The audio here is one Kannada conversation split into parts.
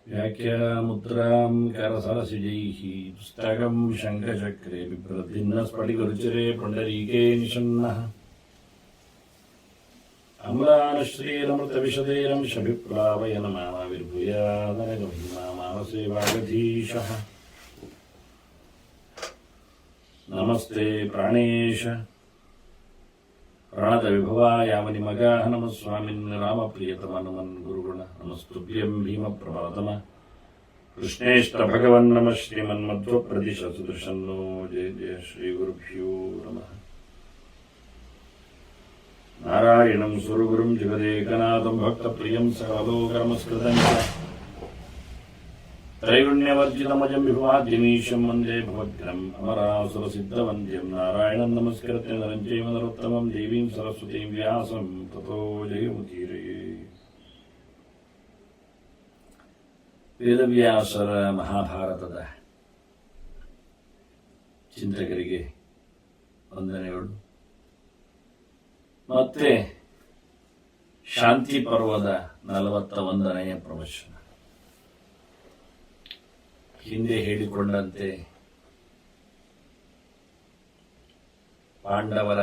व्याख्यामुद्रां करसरसिजैः पुस्तकं शङ्खचक्रे बिभ्रद्भिन्नस्फटिकरुचिरे पुण्डरीके निषण्णः अम्लानश्रीरमृतविशदेरं शभिप्लावयन मामाविर्भूयादनगमहिमा मानसे वागधीशः नमस्ते प्राणेश ರಣದವಿಭವಾಯಾವನಿಮಗಾಹ ನಮಃ ಸ್ವಾಮಿನ್ ರಾಮಪ್ರಿಯತಮ ನಮನ್ ಗುರುಗುಣ ನಮಸ್ತುಭ್ಯಂ ಭೀಮಪ್ರಭಾತಮ ಕೃಷ್ಣೇಷ್ಟ ಭಗವನ್ ನಮಃ ಶ್ರೀಮನ್ಮಧ್ವ ಪ್ರದಿಶ ಸುದರ್ಶನ್ನೋ ಜಯ ಜಯ ಶ್ರೀ ಗುರುಭ್ಯೋ ನಮಃ ನಾರಾಯಣಂ ಸುರಗುರುಂ ಜಗದೇಕನಾಥಂ ಭಕ್ತಪ್ರಿಯಂ ಸಕಲೋಕರ್ಮಸ್ಕೃತಂ ತ್ರೈಗುಣ್ಯವರ್ಜಿತಮಜಂ ವಿಭವಾದ್ಯಮೀಶಂ ವಂದೇ ಭವದ್ಗ್ರಂ ಅಮರಾಸುರಸಿದ್ಧವಂದ್ಯಂ ನಾರಾಯಣಂ ನಮಸ್ಕೃತ್ಯ ನರಂ ಚೈವ ನರೋತ್ತಮಂ ದೇವೀಂ ಸರಸ್ವತೀಂ ವ್ಯಾಸಂ ತಥೋ ಜಯಮುದೀರಯೇ. ವೇದವ್ಯಾಸರ ಮಹಾಭಾರತದ ಚಿಂತಕರಿಗೆ ವಂದನೆಗಳು. ಮತ್ತೆ ಶಾಂತಿ ಪರ್ವದ 41ನೇ ಪ್ರವಚನ. ಹಿಂದೆ ಹೇಳಿಕೊಂಡಂತೆ ಪಾಂಡವರ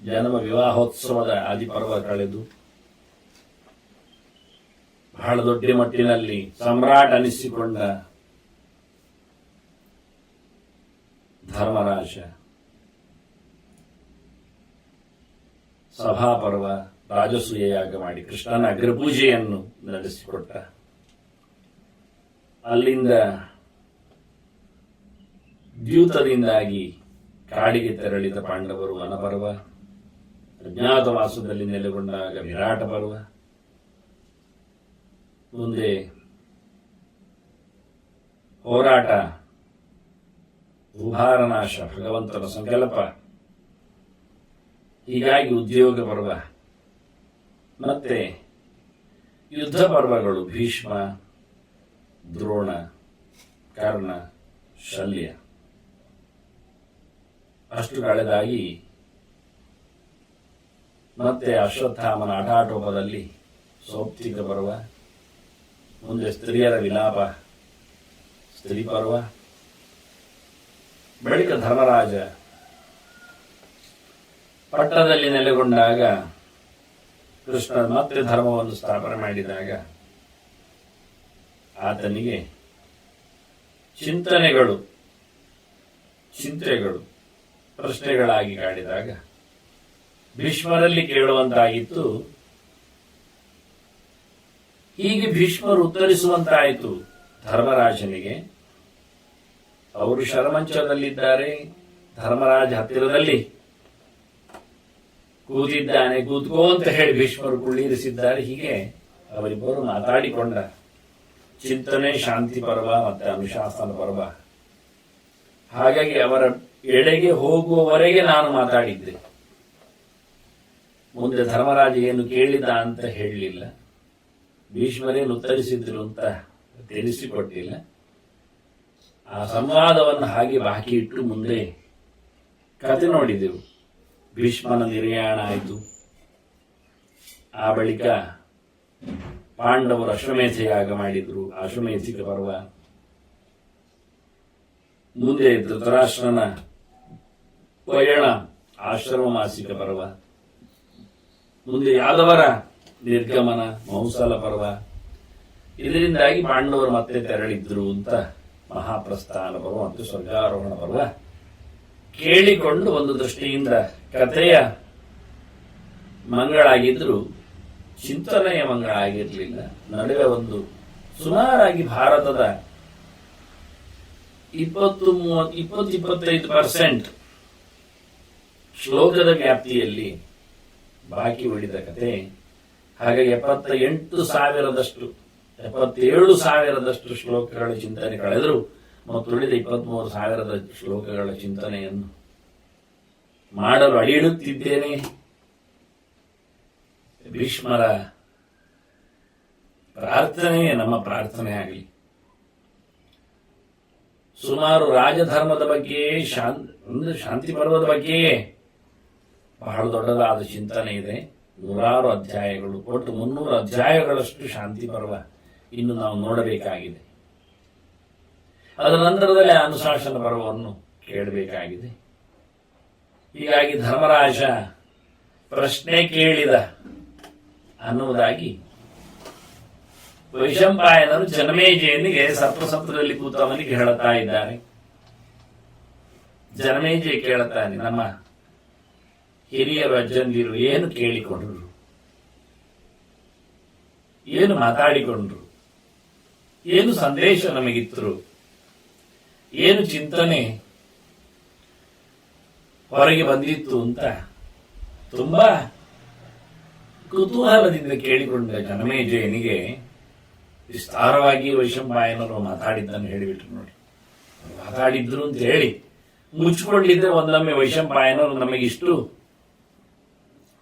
ಜನ್ಮ ವಿವಾಹೋತ್ಸವದ ಆದಿಪರ್ವ ಕಳೆದು ಬಹಳ ದೊಡ್ಡ ಮಟ್ಟಿನಲ್ಲಿ ಸಮ್ರಾಟ್ ಅನಿಸಿಕೊಂಡ ಧರ್ಮರಾಜ ಸಭಾಪರ್ವ ರಾಜಸೂಯ ಯಾಗ ಮಾಡಿ ಕೃಷ್ಣನ ಅಗ್ರಪೂಜೆಯನ್ನು ನಡೆಸಿಕೊಟ್ಟ. ಅಲ್ಲಿಂದ ದ್ಯೂತದಿಂದಾಗಿ ಕಾಡಿಗೆ ತೆರಳಿದ ಪಾಂಡವರು ವನಪರ್ವ, ಅಜ್ಞಾತವಾಸದಲ್ಲಿ ನೆಲೆಗೊಂಡಾಗ ವಿರಾಟ ಪರ್ವ, ಮುಂದೆ ಹೋರಾಟ, ಉಭಾರನಾಶ, ಭಗವಂತನ ಸಂಕಲ್ಪ, ಹೀಗಾಗಿ ಉದ್ಯೋಗ ಪರ್ವ, ಮತ್ತೆ ಯುದ್ಧ ಪರ್ವಗಳು ಭೀಷ್ಮ, ದ್ರೋಣ, ಕರ್ಣ, ಶಲ್ಯ ಅಷ್ಟು ಕಳೆದಾಗಿ ಮತ್ತೆ ಅಶ್ವತ್ಥಾಮನ ಆಟಾಟೋಪದಲ್ಲಿ ಸೌಪ್ತಿಕ ಪರ್ವ, ಮುಂದೆ ಸ್ತ್ರೀಯರ ವಿಲಾಪ ಸ್ತ್ರೀ ಪರ್ವ, ಬಳಿಕ ಧರ್ಮರಾಜ ಪಟ್ಟಣದಲ್ಲಿ ನೆಲೆಗೊಂಡಾಗ ಕೃಷ್ಣ ಮತ್ತೆ ಧರ್ಮವನ್ನು ಸ್ಥಾಪನೆ ಮಾಡಿದಾಗ ಆತನಿಗೆ ಚಿಂತೆಗಳು ಪ್ರಶ್ನೆಗಳಾಗಿ ಕಾಡಿದಾಗ ಭೀಷ್ಮರಲ್ಲಿ ಕೇಳುವಂತಾಗಿತ್ತು. ಹೀಗೆ ಭೀಷ್ಮರು ಉತ್ತರಿಸುವಂತಾಯಿತು ಧರ್ಮರಾಜನಿಗೆ. ಅವರು ಶರಮಂಚದಲ್ಲಿದ್ದಾರೆ, ಧರ್ಮರಾಜ ಹತ್ತಿರದಲ್ಲಿ ಕೂತಿದ್ದಾನೆ, ಕೂತ್ಕೋ ಅಂತ ಹೇಳಿ ಭೀಷ್ಮರು ಕುಳ್ಳಿರಿಸಿದ್ದಾರೆ. ಹೀಗೆ ಅವರಿಬ್ಬರು ಮಾತಾಡಿಕೊಂಡ ಚಿಂತನೆ, ಶಾಂತಿ ಪರ್ವ ಮತ್ತೆ ಅನುಶಾಸನ ಪರ್ವ. ಹಾಗಾಗಿ ಅವರ ಎಡೆಗೆ ಹೋಗುವವರೆಗೆ ನಾನು ಮಾತಾಡಿದ್ದೆ. ಮುಂದೆ ಧರ್ಮರಾಜ ಏನು ಕೇಳಿದ ಅಂತ ಹೇಳಲಿಲ್ಲ, ಭೀಷ್ಮರೇನು ಉತ್ತರಿಸಿದ್ರು ಅಂತ ತಿಳಿಸಿಕೊಟ್ಟಿಲ್ಲ. ಆ ಸಂವಾದವನ್ನು ಹಾಗೆ ಬಾಕಿ ಇಟ್ಟು ಮುಂದೆ ಕತೆ ನೋಡಿದೆವು. ಭೀಷ್ಮನ ನಿರ್ಯಾಣ ಆಯಿತು. ಆ ಬಳಿಕ ಪಾಂಡವರು ಅಶ್ವಮೇಧ ಯಾಗ ಮಾಡಿದ್ರು, ಅಶ್ವಮೇಧಿಕ ಪರ್ವ. ಮುಂದೆ ಧೃತರಾಷ್ಟ್ರನ ಪಯಣ, ಆಶ್ರಮ ಮಾಸಿಕ ಪರ್ವ. ಮುಂದೆ ಯಾದವರ ನಿರ್ಗಮನ, ಮೌಸಲ ಪರ್ವ. ಇದರಿಂದಾಗಿ ಪಾಂಡವರು ಮತ್ತೆ ತೆರಳಿದ್ರು ಅಂತ ಮಹಾಪ್ರಸ್ಥಾನ ಪರ್ವ ಮತ್ತು ಸ್ವರ್ಗಾರೋಹಣ ಪರ್ವ ಕೇಳಿಕೊಂಡು ಒಂದು ದೃಷ್ಟಿಯಿಂದ ಕಥೆಯ ಮಂಗಳಾಗಿದ್ರು, ಚಿಂತನೆಯ ಮಂಗಳ ಆಗಿರಲಿಲ್ಲ. ನಡುವೆ ಒಂದು ಸುಮಾರಾಗಿ ಭಾರತದ 20-25% ಶ್ಲೋಕದ ವ್ಯಾಪ್ತಿಯಲ್ಲಿ ಬಾಕಿ ಉಳಿದ ಕತೆ. ಹಾಗಾಗಿ 77,000 ಶ್ಲೋಕಗಳ ಚಿಂತನೆ ಕಳೆದರು ಮತ್ತು ಉಳಿದ 23,000 ಶ್ಲೋಕಗಳ ಚಿಂತನೆಯನ್ನು ಮಾಡಲು ಅಡಿಯಿಡುತ್ತಿದ್ದೇನೆ. ಭೀಷ್ಮರ ಪ್ರಾರ್ಥನೆಯೇ ನಮ್ಮ ಪ್ರಾರ್ಥನೆ ಆಗಲಿ. ಸುಮಾರು ರಾಜಧರ್ಮದ ಬಗ್ಗೆಯೇ ಶಾಂತಿ ಪರ್ವದ ಬಗ್ಗೆಯೇ ಬಹಳ ದೊಡ್ಡದಾದ ಚಿಂತನೆ ಇದೆ. 100 ಅಧ್ಯಾಯಗಳು, ಒಟ್ಟು 300 ಅಧ್ಯಾಯಗಳಷ್ಟು ಶಾಂತಿ ಪರ್ವ ಇನ್ನು ನಾವು ನೋಡಬೇಕಾಗಿದೆ. ಅದರ ನಂತರದಲ್ಲಿ ಅನುಶಾಸನ ಪರ್ವವನ್ನು ಕೇಳಬೇಕಾಗಿದೆ. ಹೀಗಾಗಿ ಧರ್ಮರಾಜ ಪ್ರಶ್ನೆ ಕೇಳಿದ ಅನ್ನುವುದಾಗಿ ವೈಶಂಪಾಯನರು ಜನಮೇಜಯನಿಗೆ ಸರ್ಪಸಂತ್ರದಲ್ಲಿ ಕೂತವನಿಗೆ ಹೇಳುತ್ತಾ ಇದ್ದಾರೆ. ಜನಮೇಜಯ ಕೇಳುತ್ತಾನೆ, ನಮ್ಮ ಹಿರಿಯರು ಅಜ್ಜಂದಿರು ಏನು ಕೇಳಿಕೊಂಡ್ರು, ಏನು ಮಾತಾಡಿಕೊಂಡ್ರು, ಏನು ಸಂದೇಶ ನಮಗಿತ್ತರು, ಏನು ಚಿಂತನೆ ಹೊರಗೆ ಬಂದಿತ್ತು ಅಂತ ತುಂಬಾ ಕುತೂಹಲದಿಂದ ಕೇಳಿಕೊಂಡ ಜನಮೇಜಯನಿಗೆ ವಿಸ್ತಾರವಾಗಿ ವೈಶಂಪಾಯನರು ಮಾತಾಡಿದ್ದನ್ನು ಹೇಳಿಬಿಟ್ರು. ನೋಡಿ, ಮಾತಾಡಿದ್ರು ಅಂತ ಹೇಳಿ ಮುಚ್ಚಿಕೊಂಡಿದ್ರೆ ಒಂದೊಮ್ಮೆ ವೈಶಂಪಾಯನರು ನಮಗಿಷ್ಟು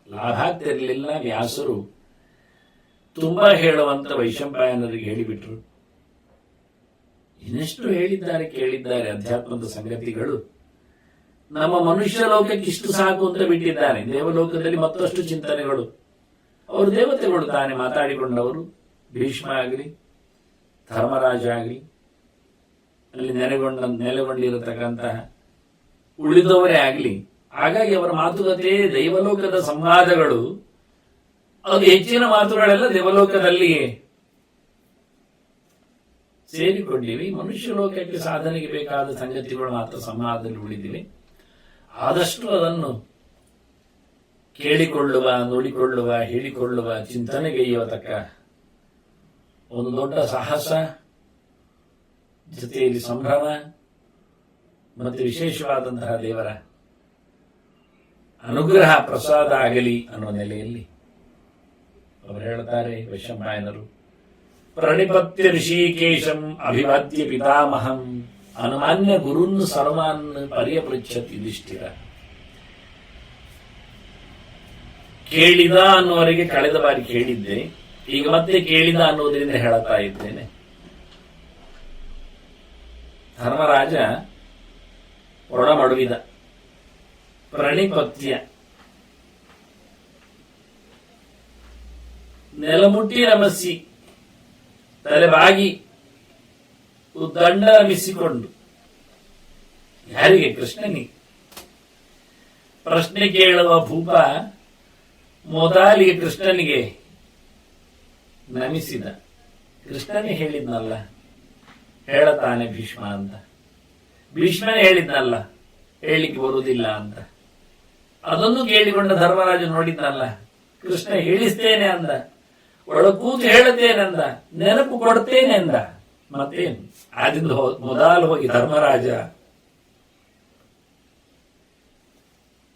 ಲಾಭ ಆಗ್ತಿರಲಿಲ್ಲ. ವ್ಯಾಸರು ತುಂಬಾ ಹೇಳುವಂತ ವೈಶಂಪಾಯನರಿಗೆ ಹೇಳಿಬಿಟ್ರು. ಇನ್ನೆಷ್ಟು ಹೇಳಿದ್ದಾರೆ, ಕೇಳಿದ್ದಾರೆ ಅಧ್ಯಾತ್ಮದ ಸಂಗತಿಗಳು. ನಮ್ಮ ಮನುಷ್ಯ ಲೋಕಕ್ಕೆ ಇಷ್ಟು ಸಾಕು ಅಂತ ಬಿಟ್ಟಿದ್ದಾರೆ. ದೇವಲೋಕದಲ್ಲಿ ಮತ್ತಷ್ಟು ಚಿಂತನೆಗಳು. ಅವರು ದೇವತೆಗಳು ತಾನೇ ಮಾತಾಡಿಕೊಂಡವರು. ಭೀಷ್ಮ ಆಗಲಿ, ಧರ್ಮರಾಜ ಆಗಲಿ, ಅಲ್ಲಿ ನೆಲೆಗೊಂಡಿರತಕ್ಕಂತಹ ಉಳಿದವರೇ ಆಗಲಿ. ಹಾಗಾಗಿ ಅವರ ಮಾತುಕತೆ, ದೈವಲೋಕದ ಸಂವಾದಗಳು, ಅದು ಹೆಚ್ಚಿನ ಮಾತುಗಳೆಲ್ಲ ದೇವಲೋಕದಲ್ಲಿಯೇ ಸೇರಿಕೊಂಡಿವೆ. ಮನುಷ್ಯ ಲೋಕಕ್ಕೆ ಸಾಧನೆಗೆ ಬೇಕಾದ ಸಂಗತಿಗಳು ಮಾತ್ರ ಸಂವಾದದಲ್ಲಿ ಉಳಿದಿವೆ. ಆದಷ್ಟು ಅದನ್ನು ಕೇಳಿಕೊಳ್ಳುವ, ನೋಡಿಕೊಳ್ಳುವ, ಹೇಳಿಕೊಳ್ಳುವ, ಚಿಂತನೆಗೈಯುವತಕ್ಕ ಒಂದು ದೊಡ್ಡ ಸಾಹಸ, ಜೊತೆಯಲ್ಲಿ ಸಂಭ್ರಮ ಮತ್ತು ವಿಶೇಷವಾದಂತಹ ದೇವರ ಅನುಗ್ರಹ ಪ್ರಸಾದ ಆಗಲಿ ಅನ್ನುವ ನೆಲೆಯಲ್ಲಿ ಅವರು ಹೇಳುತ್ತಾರೆ ವೈಶಂಪಾಯನರು, ಪ್ರಣಿಪತ್ಯ ಋಷಿಕೇಶಂ ಅಭಿವಾದ್ಯ ಪಿತಾಮಹಂ ಅನುಮಾನ್ಯ ಗುರುನ್ ಸರ್ವಾನ್ ಪರ್ಯಪೃಚ್ಛತ್ ಯುಧಿಷ್ಠಿರ. ಕೇಳಿದ ಅನ್ನುವರಿಗೆ ಕಳೆದ ಬಾರಿ ಕೇಳಿದ್ದೆ, ಈಗ ಮತ್ತೆ ಕೇಳಿದ ಅನ್ನೋದರಿಂದ ಹೇಳುತ್ತಾ ಇದ್ದೇನೆ. ಧರ್ಮರಾಜ ಒಡಮಡುವಿದ, ಪ್ರಣಿಪತ್ಯ ನೆಲಮುಟ್ಟಿ ನಮಸ್ಸಿ, ತಲೆಬಾಗಿ ಉದ್ದಂಡ ನಮಿಸಿಕೊಂಡು, ಯಾರಿಗೆ? ಕೃಷ್ಣನಿಗೆ. ಪ್ರಶ್ನೆ ಕೇಳುವ ಭೂಪ ಮೊದಲಿಗೆ ಕೃಷ್ಣನಿಗೆ ನಮಿಸಿದ. ಕೃಷ್ಣನೇ ಹೇಳಿದ್ನಲ್ಲ, ಹೇಳತಾನೆ ಭೀಷ್ಮ ಅಂತ. ಭೀಷ್ಮನೇ ಹೇಳಿದ್ನಲ್ಲ, ಹೇಳಿಕ್ಕೆ ಬರುವುದಿಲ್ಲ ಅಂತ. ಅದನ್ನು ಕೇಳಿಕೊಂಡ ಧರ್ಮರಾಜ ನೋಡಿದ್ನಲ್ಲ, ಕೃಷ್ಣ ಹೇಳಿಸ್ತೇನೆ ಅಂದ, ಒಳ ಕೂತು ಹೇಳುತ್ತೇನೆ ಅಂದ, ನೆನಪು ಕೊಡ್ತೇನೆ ಅಂದ. ಮತ್ತೇನು? ಆದಿಂದ ಮೊದಲು ಹೋಗಿ ಧರ್ಮರಾಜ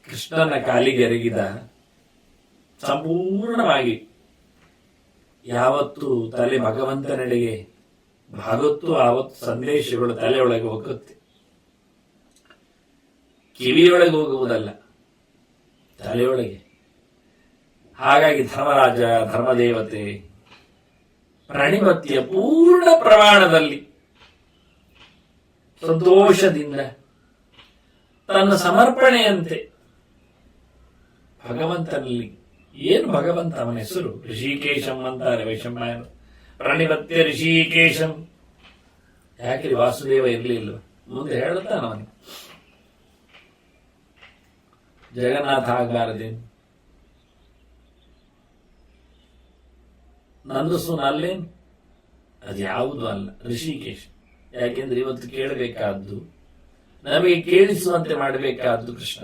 ಕೃಷ್ಣನ ಕಾಲಿಗೆ ಎರಗಿದ. ಸಂಪೂರ್ಣವಾಗಿ ಯಾವತ್ತು ತಲೆ ಭಗವಂತನೆಡೆಗೆ ಭಾಗತ್ತು ಆವತ್ತು ಸಂದೇಶಗಳು ತಲೆಯೊಳಗೆ ಹೋಗುತ್ತೆ. ಕಿವಿಯೊಳಗೆ ಹೋಗುವುದಲ್ಲ, ತಲೆಯೊಳಗೆ. ಹಾಗಾಗಿ ಧರ್ಮರಾಜ, ಧರ್ಮದೇವತೆ ಪ್ರಣಿಪತ್ಯ ಪೂರ್ಣ ಪ್ರಮಾಣದಲ್ಲಿ ಸಂತೋಷದಿಂದ ತನ್ನ ಸಮರ್ಪಣೆಯಂತೆ ಭಗವಂತನಲ್ಲಿ, ಏನು ಭಗವಂತ ಅವನ ಹೆಸರು? ಋಷಿಕೇಶಂ ಅಂತಾರೆ ವೈಶಂಪಾಯನ. ಪ್ರಣಿಪತ್ಯ ಋಷಿಕೇಶಂ. ಯಾಕೆ ವಾಸುದೇವ ಇರಲಿಲ್ಲ? ಮುಂದೆ ಹೇಳುತ್ತಾನ ಅವನಿಗೆ, ಜಗನ್ನಾಥ ಆಗಬಾರದೇನು? ನಂದಸೂನ ಅಲ್ಲೇನು? ಅದು ಯಾವುದು ಅಲ್ಲ, ಋಷಿಕೇಶ. ಯಾಕೆಂದ್ರೆ ಇವತ್ತು ಕೇಳಬೇಕಾದ್ದು, ನಮಗೆ ಕೇಳಿಸುವಂತೆ ಮಾಡಬೇಕಾದ್ದು ಕೃಷ್ಣ.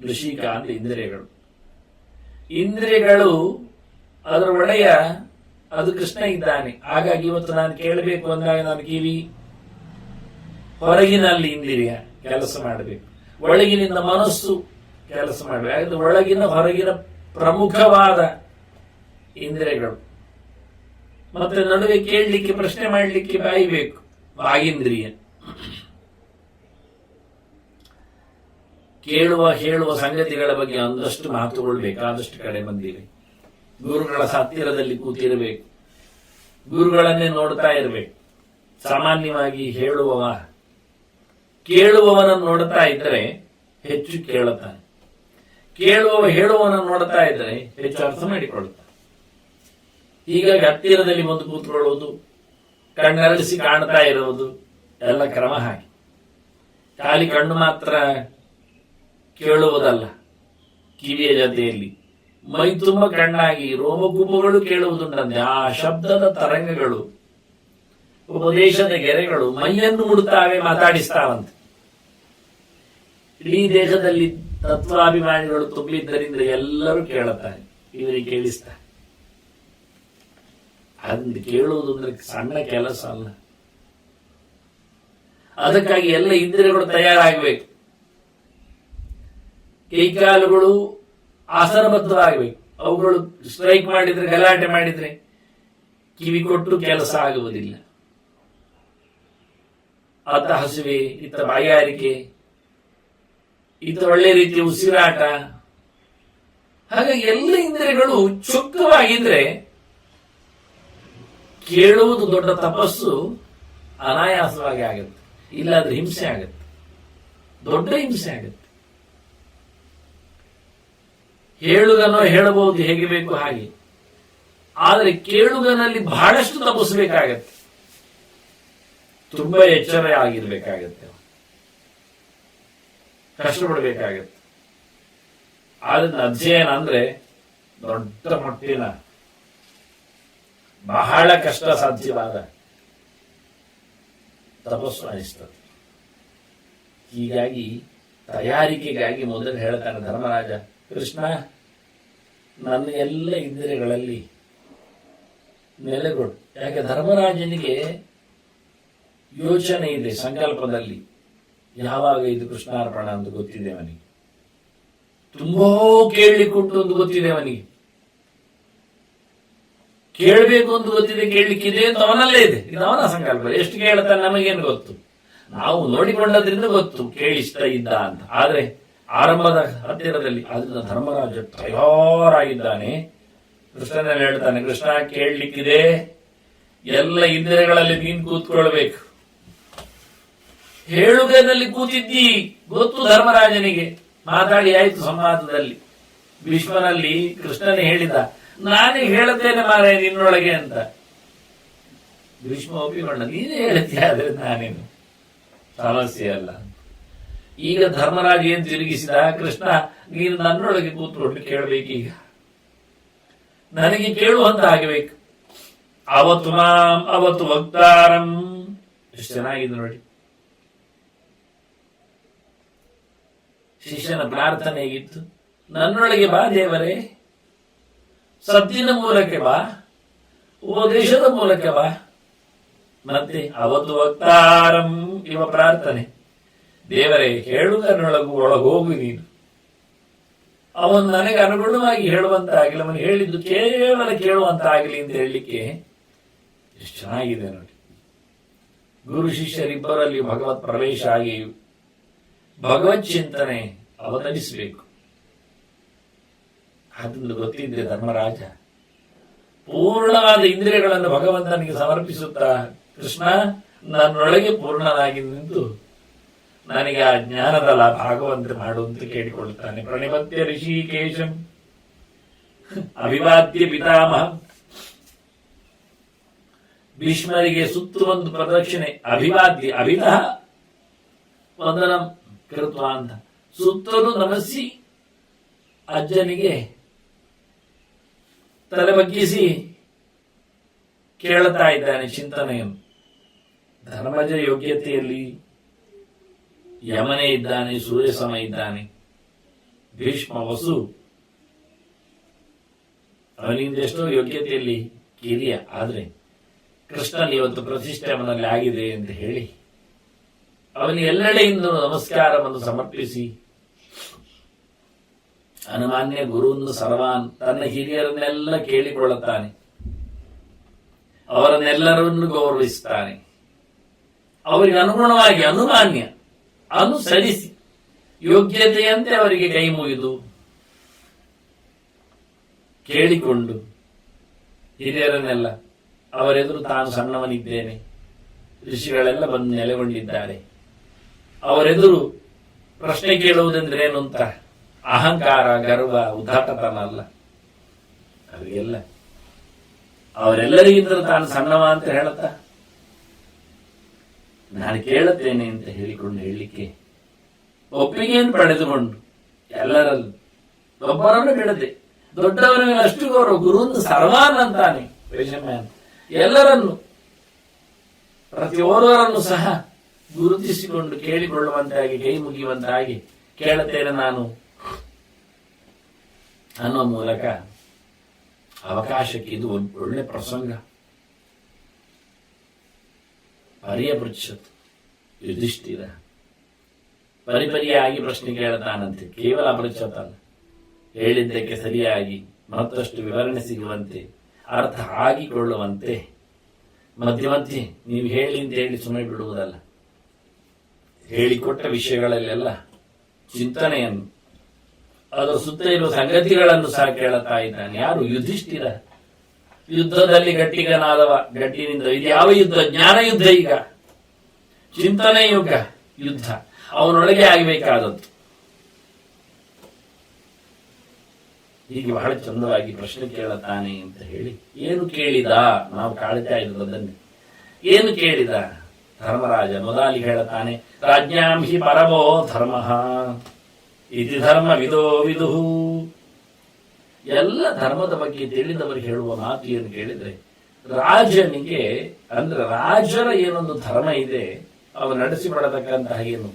ಋಷಿಕ ಅಂದ್ರೆ ಇಂದ್ರಿಯಗಳು. ಇಂದ್ರಿಯಗಳು ಅದರ ಒಡೆಯ ಅದು ಕೃಷ್ಣ ಇದ್ದಾನೆ. ಹಾಗಾಗಿ ಇವತ್ತು ನಾನು ಕೇಳಬೇಕು ಅಂದಾಗ ನಾನು ಕಿವಿ, ಹೊರಗಿನಲ್ಲಿ ಇಂದ್ರಿಯ ಕೆಲಸ ಮಾಡಬೇಕು, ಒಳಗಿನಿಂದ ಮನಸ್ಸು ಕೆಲಸ ಮಾಡಬೇಕು. ಹಾಗಾದ್ರೆ ಒಳಗಿನ ಹೊರಗಿನ ಪ್ರಮುಖವಾದ ಇಂದ್ರಿಯಗಳು. ಮತ್ತೆ ನಡುವೆ ಕೇಳಲಿಕ್ಕೆ, ಪ್ರಶ್ನೆ ಮಾಡಲಿಕ್ಕೆ ಬಾಯಿ ಬೇಕು, ವಾಗೀಂದ್ರಿಯ. ಕೇಳುವ ಹೇಳುವ ಸಂಗತಿಗಳ ಬಗ್ಗೆ ಒಂದಷ್ಟು ಮಾತುಗಳು ಬೇಕಾದಷ್ಟು ಕಡೆ ಬಂದಿವೆ. ಗುರುಗಳ ಹತ್ತಿರದಲ್ಲಿ ಕೂತಿರಬೇಕು, ಗುರುಗಳನ್ನೇ ನೋಡ್ತಾ ಇರಬೇಕು. ಸಾಮಾನ್ಯವಾಗಿ ಕೇಳುವವನನ್ನು ನೋಡ್ತಾ ಇದ್ದರೆ ಹೆಚ್ಚು ಕೇಳುತ್ತಾನೆ, ಕೇಳುವವ ಹೇಳುವವನನ್ನು ನೋಡ್ತಾ ಇದ್ದರೆ ಹೆಚ್ಚು ಅರ್ಥ ಮಾಡಿಕೊಳ್ಳುತ್ತಾನೆ. ಹೀಗಾಗಿ ಹತ್ತಿರದಲ್ಲಿ ಬಂದು ಕೂತ್ಕೊಳ್ಳುವುದು, ಕಣ್ಣರಳಿಸಿ ಕಾಣ್ತಾ ಇರುವುದು ಎಲ್ಲ ಕ್ರಮ ಹಾಗೆ. ಖಾಲಿ ಕಣ್ಣು ಮಾತ್ರ ಕೇಳುವುದಲ್ಲ, ಕಿವಿಯ ಜೊತೆಯಲ್ಲಿ ಮೈ ತುಂಬ ಕಣ್ಣಾಗಿ ರೋಮಕುಂಭಗಳು ಕೇಳುವುದುಂಟಂತೆ. ಆ ಶಬ್ದದ ತರಂಗಗಳು, ಉಪದೇಶದ ಗೆರೆಗಳು ಮೈಯನ್ನು ಮುಡುತ್ತಾವೆ, ಮಾತಾಡಿಸ್ತಾವಂತೆ. ಇಡೀ ದೇಶದಲ್ಲಿ ತತ್ವಾಭಿಮಾನಿಗಳು ತುಂಬಿದ್ದರಿಂದ ಎಲ್ಲರೂ ಕೇಳುತ್ತಾರೆ, ಇವರಿಗೆ ಕೇಳಿಸ್ತಾರೆ. ಅದನ್ನು ಕೇಳುವುದು ಅಂದ್ರೆ ಸಣ್ಣ ಕೆಲಸ ಅಲ್ಲ. ಅದಕ್ಕಾಗಿ ಎಲ್ಲ ಇಂದ್ರಿಯಗಳು ತಯಾರಾಗಬೇಕು, ಕೈಕಾಲುಗಳು ಆಸನಬದ್ಧವಾಗಬೇಕು. ಅವುಗಳು ಸ್ಟ್ರೈಕ್ ಮಾಡಿದ್ರೆ, ಗಲಾಟೆ ಮಾಡಿದ್ರೆ ಕಿವಿ ಕೊಟ್ಟು ಕೆಲಸ ಆಗುವುದಿಲ್ಲ. ಅತ್ತ ಹಸುವೆ, ಇತ್ತ ಬಾಯಾರಿಕೆ, ಇತ್ತ ಒಳ್ಳೆ ರೀತಿಯ ಉಸಿರಾಟ. ಹಾಗಾಗಿ ಎಲ್ಲ ಇಂದ್ರಿಯಗಳು ಚೊಕ್ಕವಾಗಿದ್ರೆ ಕೇಳುವುದು ದೊಡ್ಡ ತಪಸ್ಸು ಅನಾಯಾಸವಾಗಿ ಆಗುತ್ತೆ. ಇಲ್ಲಾದ್ರೆ ಹಿಂಸೆ ಆಗುತ್ತೆ, ದೊಡ್ಡ ಹಿಂಸೆ ಆಗುತ್ತೆ. ಹೇಳುಗನೋ ಹೇಳಬಹುದು ಹೇಗೆ ಬೇಕು ಹಾಗೆ, ಆದರೆ ಕೇಳುಗನಲ್ಲಿ ಬಹಳಷ್ಟು ತಪಸ್ಸಬೇಕಾಗತ್ತೆ, ತುಂಬಾ ಎಚ್ಚರ ಆಗಿರ್ಬೇಕಾಗತ್ತೆ, ಕಷ್ಟಪಡಬೇಕಾಗತ್ತೆ. ಅದನ್ನ ಅಧ್ಯಯನ ಅಂದ್ರೆ ದೊಡ್ಡ ಮಟ್ಟಿನ ಬಹಳ ಕಷ್ಟ ಸಾಧ್ಯವಾದ ತಪಸ್ಸು ಅನಿಸ್ತದೆ. ಹೀಗಾಗಿ ತಯಾರಿಕೆಗಾಗಿ ಮೊದಲು ಹೇಳ್ತಾನೆ ಧರ್ಮರಾಜ, ಕೃಷ್ಣ ನನ್ನ ಎಲ್ಲ ಇಂದ್ರಿಯಗಳಲ್ಲಿ ನೆಲೆಗೊಡು. ಯಾಕೆ ಧರ್ಮರಾಜನಿಗೆ ಯೋಚನೆ ಇದೆ ಸಂಕಲ್ಪದಲ್ಲಿ, ಯಾವಾಗ ಇದು ಕೃಷ್ಣಾರ್ಪಣ ಅಂತ ಗೊತ್ತಿದೆ ಅವನಿಗೆ, ತುಂಬಾ ಕೇಳಲಿಕ್ಕುಂಟು ಅಂತ ಗೊತ್ತಿದೆ ಅವನಿಗೆ, ಕೇಳಬೇಕು ಅಂತ ಗೊತ್ತಿದೆ, ಕೇಳಲಿಕ್ಕಿದೆ ಅಂತ ಅವನಲ್ಲೇ ಇದೆ. ಇದು ಅವನ ಸಂಕಲ್ಪ. ಎಷ್ಟು ಕೇಳ್ತಾನೆ ನಮಗೇನು ಗೊತ್ತು, ನಾವು ನೋಡಿಕೊಂಡದ್ರಿಂದ ಗೊತ್ತು ಕೇಳಿಸ್ತಾ ಇದ್ದ ಅಂತ. ಆದ್ರೆ ಆರಂಭದ ಹತ್ತಿರದಲ್ಲಿ ಅದನ್ನ ಧರ್ಮರಾಜ ತಯಾರಾಗಿದ್ದಾನೆ. ಕೃಷ್ಣನಲ್ಲಿ ಹೇಳ್ತಾನೆ, ಕೃಷ್ಣ ಕೇಳಲಿಕ್ಕಿದೆ, ಎಲ್ಲ ಇಂದ್ರಿಯಗಳಲ್ಲಿ ನೀನು ಕೂತ್ಕೊಳ್ಬೇಕು. ಹೇಳುಗನಲ್ಲಿ ಕೂತಿದ್ದಿ ಗೊತ್ತು ಧರ್ಮರಾಜನಿಗೆ. ಮಾತಾಡಿ ಆಯ್ತು ಸಂವಾದದಲ್ಲಿ. ಭೀಷ್ಮನಲ್ಲಿ ಕೃಷ್ಣನೇ ಹೇಳಿದ, ನಾನೇ ಹೇಳುತ್ತೇನೆ ಮಾರೇ ನಿನ್ನೊಳಗೆ ಅಂತ. ಭೀಷ್ಮ ಒಪ್ಪಿಕೊಂಡ, ನೀನೇ ಹೇಳ್ತೀಯ, ಆದ್ರೆ ನಾನೇನು ಸಮಸ್ಯೆ ಅಲ್ಲ. ಈಗ ಧರ್ಮರಾಜ ಏನ್ ತಿರುಗಿಸಿದ, ಕೃಷ್ಣ ನೀನು ನನ್ನೊಳಗೆ ಕೂತ್ಕೊಂಡು ಕೇಳಬೇಕೀಗ, ನನಗೆ ಕೇಳುವಂತ ಆಗಬೇಕು. ಅವತ್ತು ಅವತ್ತು ವಕ್ತಾರಂ. ಎಷ್ಟು ಚೆನ್ನಾಗಿದೆ ನೋಡಿ. ಶಿಷ್ಯನ ಪ್ರಾರ್ಥನೆ ಹೇಗಿತ್ತು, ನನ್ನೊಳಗೆ ಬಾ ದೇವರೇ, ಸದ್ದಿನ ಮೂಲಕ ಬಾ, ಉಪದೇಶದ ಮೂಲಕ ಬಾ. ಮತ್ತೆ ಅವತ್ತು ವಕ್ತಾರಂ ಇವ ಪ್ರಾರ್ಥನೆ, ದೇವರೇ ಹೇಳುವುದರೊಳಗೂ ಒಳಗೋಗು ನೀನು. ಅವನು ನನಗೆ ಅನುಗುಣವಾಗಿ ಹೇಳುವಂತಾಗಲಿ, ಅವನು ಹೇಳಿದ್ದು ಕೇವಲ ಕೇಳುವಂತಾಗಲಿ ಅಂತ ಹೇಳಲಿಕ್ಕೆ ಎಷ್ಟು ಚೆನ್ನಾಗಿದೆ ನೋಡಿ. ಗುರು ಶಿಷ್ಯರಿಬ್ಬರಲ್ಲಿ ಭಗವತ್ ಪ್ರವೇಶ ಆಗಿ ಭಗವತ್ ಚಿಂತನೆ ಅವತರಿಸಬೇಕು. ಅದನ್ನು ಗೊತ್ತಿದ್ರೆ ಧರ್ಮರಾಜ ಪೂರ್ಣವಾದ ಇಂದ್ರಿಯಗಳನ್ನು ಭಗವಂತನಿಗೆ ಸಮರ್ಪಿಸುತ್ತಾ, ಕೃಷ್ಣ ನನ್ನೊಳಗೆ ಪೂರ್ಣನಾಗಿ ನಿಂತು ನನಗೆ ಆ ಜ್ಞಾನದ ಲಾಭ ಆಗುವಂತೆ ಮಾಡುವಂತೆ ಕೇಳಿಕೊಳ್ಳುತ್ತಾನೆ. ಪ್ರಣಿಪತ್ಯ ಋಷಿಕೇಶಂ ಅಭಿವಾದ್ಯ ಪಿತಾಮಹ. ಭೀಷ್ಮರಿಗೆ ಸುತ್ತು ಒಂದು ಪ್ರದಕ್ಷಿಣೆ, ಅಭಿವಾದ್ಯ ಅಭಿತಃ ವಂದನಂ ಕೃತ್ವ ಅಂತ ಸುತ್ತಲೂ ನಮಸ್ಸಿ ಅಜ್ಜನಿಗೆ ತಲೆ ಬಗ್ಗಿಸಿ ಕೇಳುತ್ತಾ ಇದ್ದಾನೆ ಚಿಂತನೆಯನ್ನು. ಧರ್ಮಜ ಯೋಗ್ಯತೆಯಲ್ಲಿ ಯಮನೇ ಇದ್ದಾನೆ, ಸೂರ್ಯಸಮ ಇದ್ದಾನೆ, ಭೀಷ್ಮ ವಸು ಅವನಿಂದ ಎಷ್ಟೋ ಯೋಗ್ಯತೆಯಲ್ಲಿ ಕಿರಿಯ. ಆದ್ರೆ ಕೃಷ್ಣನ್ ಇವತ್ತು ಪ್ರತಿಷ್ಠೆ ಅವನಲ್ಲಿ ಆಗಿದೆ ಅಂತ ಹೇಳಿ ಅವನಿಗೆ ಎಲ್ಲೆಡೆಯಿಂದ ನಮಸ್ಕಾರವನ್ನು ಸಮರ್ಪಿಸಿ ಅನುಮಾನ್ಯ ಗುರುವನ್ನು ಸರ್ವಾನ್ ತನ್ನ ಹಿರಿಯರನ್ನೆಲ್ಲ ಕೇಳಿಕೊಳ್ಳುತ್ತಾನೆ, ಅವರನ್ನೆಲ್ಲರನ್ನು ಗೌರವಿಸುತ್ತಾನೆ. ಅವರಿಗೆ ಅನುಗುಣವಾಗಿ ಅನುಮಾನ್ಯ ಅನುಸರಿಸಿ ಯೋಗ್ಯತೆಯಂತೆ ಅವರಿಗೆ ಕೈ ಮುಗಿದು ಕೇಳಿಕೊಂಡು ಹಿರಿಯರನ್ನೆಲ್ಲ ಅವರೆದುರು ತಾನು ಸಣ್ಣವನಿದ್ದೇನೆ, ಋಷಿಗಳೆಲ್ಲ ಬಂದು ನೆಲೆಗೊಂಡಿದ್ದಾರೆ, ಅವರೆದುರು ಪ್ರಶ್ನೆ ಕೇಳುವುದೆಂದ್ರೆ ಏನು ಅಂತ ಅಹಂಕಾರ, ಗರ್ವ, ಉದ್ದಾಟತನ ಅಲ್ಲ. ಅವರಿಗೆಲ್ಲ ಅವರೆಲ್ಲರಿಗಿಂತಲೂ ತಾನು ಸಣ್ಣವ ಅಂತ ಹೇಳುತ್ತಾ ನಾನು ಕೇಳುತ್ತೇನೆ ಅಂತ ಹೇಳಿಕೊಂಡು ಹೇಳಲಿಕ್ಕೆ ಒಪ್ಪಿಗೆಯನ್ನು ಪಡೆದುಕೊಂಡು ಎಲ್ಲರಲ್ಲೂ ಒಬ್ಬರನ್ನು ಬಿಡದೆ ದೊಡ್ಡವರ ಮೇಲೆ ಅಷ್ಟು ಗೌರವ. ಗುರುಂದು ಸರ್ವಾನ್ ಅಂತಾನೆ ಎಲ್ಲರನ್ನು ಪ್ರತಿಯೊಬ್ಬರನ್ನು ಸಹ ಗುರುತಿಸಿಕೊಂಡು ಕೇಳಿಕೊಳ್ಳುವಂತಾಗಿ ಕೈ ಮುಗಿಯುವಂತಾಗಿ ಕೇಳುತ್ತೇನೆ ನಾನು ಅನ್ನುವ ಮೂಲಕ ಅವಕಾಶಕ್ಕೆ ಇದು ಒಳ್ಳೆ ಪ್ರಸಂಗ. ಪರಿಯಪೃಚ್ಛತ್ ಯುಧಿಷ್ಠಿರ ಪರಿಪರಿಯಾಗಿ ಪ್ರಶ್ನೆ ಕೇಳ್ತಾನಂತೆ. ಕೇವಲ ಅಪೃಚ್ಛತ್ ಅಲ್ಲ, ಹೇಳಿದ್ದಕ್ಕೆ ಸರಿಯಾಗಿ ಮತ್ತಷ್ಟು ವಿವರಣೆ ಸಿಗುವಂತೆ ಅರ್ಥ ಆಗಿಕೊಳ್ಳುವಂತೆ ಮಧ್ಯೆ ಮಧ್ಯೆ ನೀವು ಹೇಳಿ ಅಂತ ಹೇಳಿ ಸುಮ್ಮನೆ ಬಿಡುವುದಲ್ಲ, ಹೇಳಿಕೊಟ್ಟ ವಿಷಯಗಳಲ್ಲೆಲ್ಲ ಚಿಂತನೆಯನ್ನು ಅದರ ಸುತ್ತ ಇರುವ ಸಂಗತಿಗಳನ್ನು ಸಹ ಕೇಳುತ್ತಾ ಇದ್ದಾನೆ. ಯಾರು? ಯುಧಿಷ್ಠಿರ. ಯುದ್ಧದಲ್ಲಿ ಗಟ್ಟಿಗನಾದವ, ಗಟ್ಟಿನಿಂದ ಇದು ಯಾವ ಯುದ್ಧ? ಜ್ಞಾನ ಯುದ್ಧ. ಈಗ ಚಿಂತನೆ ಯುಗ ಯುದ್ಧ ಅವನೊಳಗೆ ಆಗಬೇಕಾದದ್ದು. ಹೀಗೆ ಬಹಳ ಚಂದವಾಗಿ ಪ್ರಶ್ನೆ ಕೇಳುತ್ತಾನೆ ಅಂತ ಹೇಳಿ ಏನು ಕೇಳಿದ? ನಾವು ಕಾಳ್ತಾ ಇದ್ದದನ್ನೇ. ಏನು ಕೇಳಿದ? ಧರ್ಮರಾಜ ಮೊದಲಿ ಹೇಳುತ್ತಾನೆ, ರಾಜ್ಞಾಂ ಹಿ ಪರಮೋ ಧರ್ಮ ಇತಿ ಧರ್ಮ ವಿದೋ ವಿದುಹು. ಎಲ್ಲ ಧರ್ಮದ ಬಗ್ಗೆ ತಿಳಿದವರಿಗೆ ಹೇಳುವ ಮಾತು ಏನು ಕೇಳಿದ್ರೆ, ರಾಜನಿಗೆ ಅಂದ್ರೆ ರಾಜರ ಏನೊಂದು ಧರ್ಮ ಇದೆ, ಅವರು ನಡೆಸಿಕೊಡತಕ್ಕಂತಹ ಏನು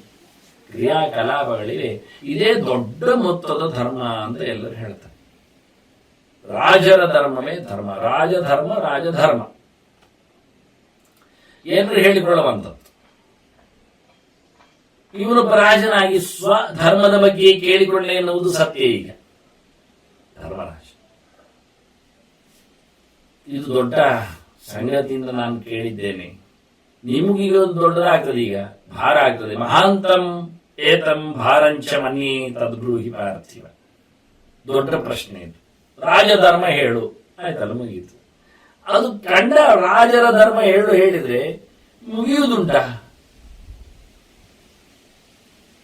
ಕ್ರಿಯಾಕಲಾಪಗಳಿವೆ, ಇದೇ ದೊಡ್ಡ ಮೊತ್ತದ ಧರ್ಮ ಅಂತ ಎಲ್ಲರೂ ಹೇಳ್ತಾರೆ. ರಾಜರ ಧರ್ಮವೇ ಧರ್ಮ, ರಾಜಧರ್ಮ ರಾಜಧರ್ಮ ಏನ್ರು ಹೇಳಿಕೊಳ್ಳುವಂಥದ್ದು. ಇವನೊಬ್ಬ ರಾಜನಾಗಿ ಸ್ವಧರ್ಮದ ಬಗ್ಗೆ ಕೇಳಿಕೊಳ್ಳೆ ಎನ್ನುವುದು ಸತ್ಯ. ಈಗ ಧರ್ಮರಾಜ ಇದು ದೊಡ್ಡ ಸಂಗತಿಯಿಂದ ನಾನು ಕೇಳಿದ್ದೇನೆ, ನಿಮಗೀಗ ಒಂದು ದೊಡ್ಡದಾಗ್ತದೆ, ಈಗ ಭಾರ ಆಗ್ತದೆ. ಮಹಾಂತಂ ಏತಂ ಭಾರಂಚ ಮನ್ಯೇ ತದ್ಬ್ರೂಹಿ ಪಾರ್ಥಿವ. ದೊಡ್ಡ ಪ್ರಶ್ನೆ ಇದು. ರಾಜಧರ್ಮ ಹೇಳು, ಆಯ್ತಲ್ಲ, ಮುಗಿಯಿತು. ಅದು ಕಂಡ ರಾಜರ ಧರ್ಮ ಹೇಳು ಹೇಳಿದ್ರೆ ಮುಗಿಯುವುದುಂಟ?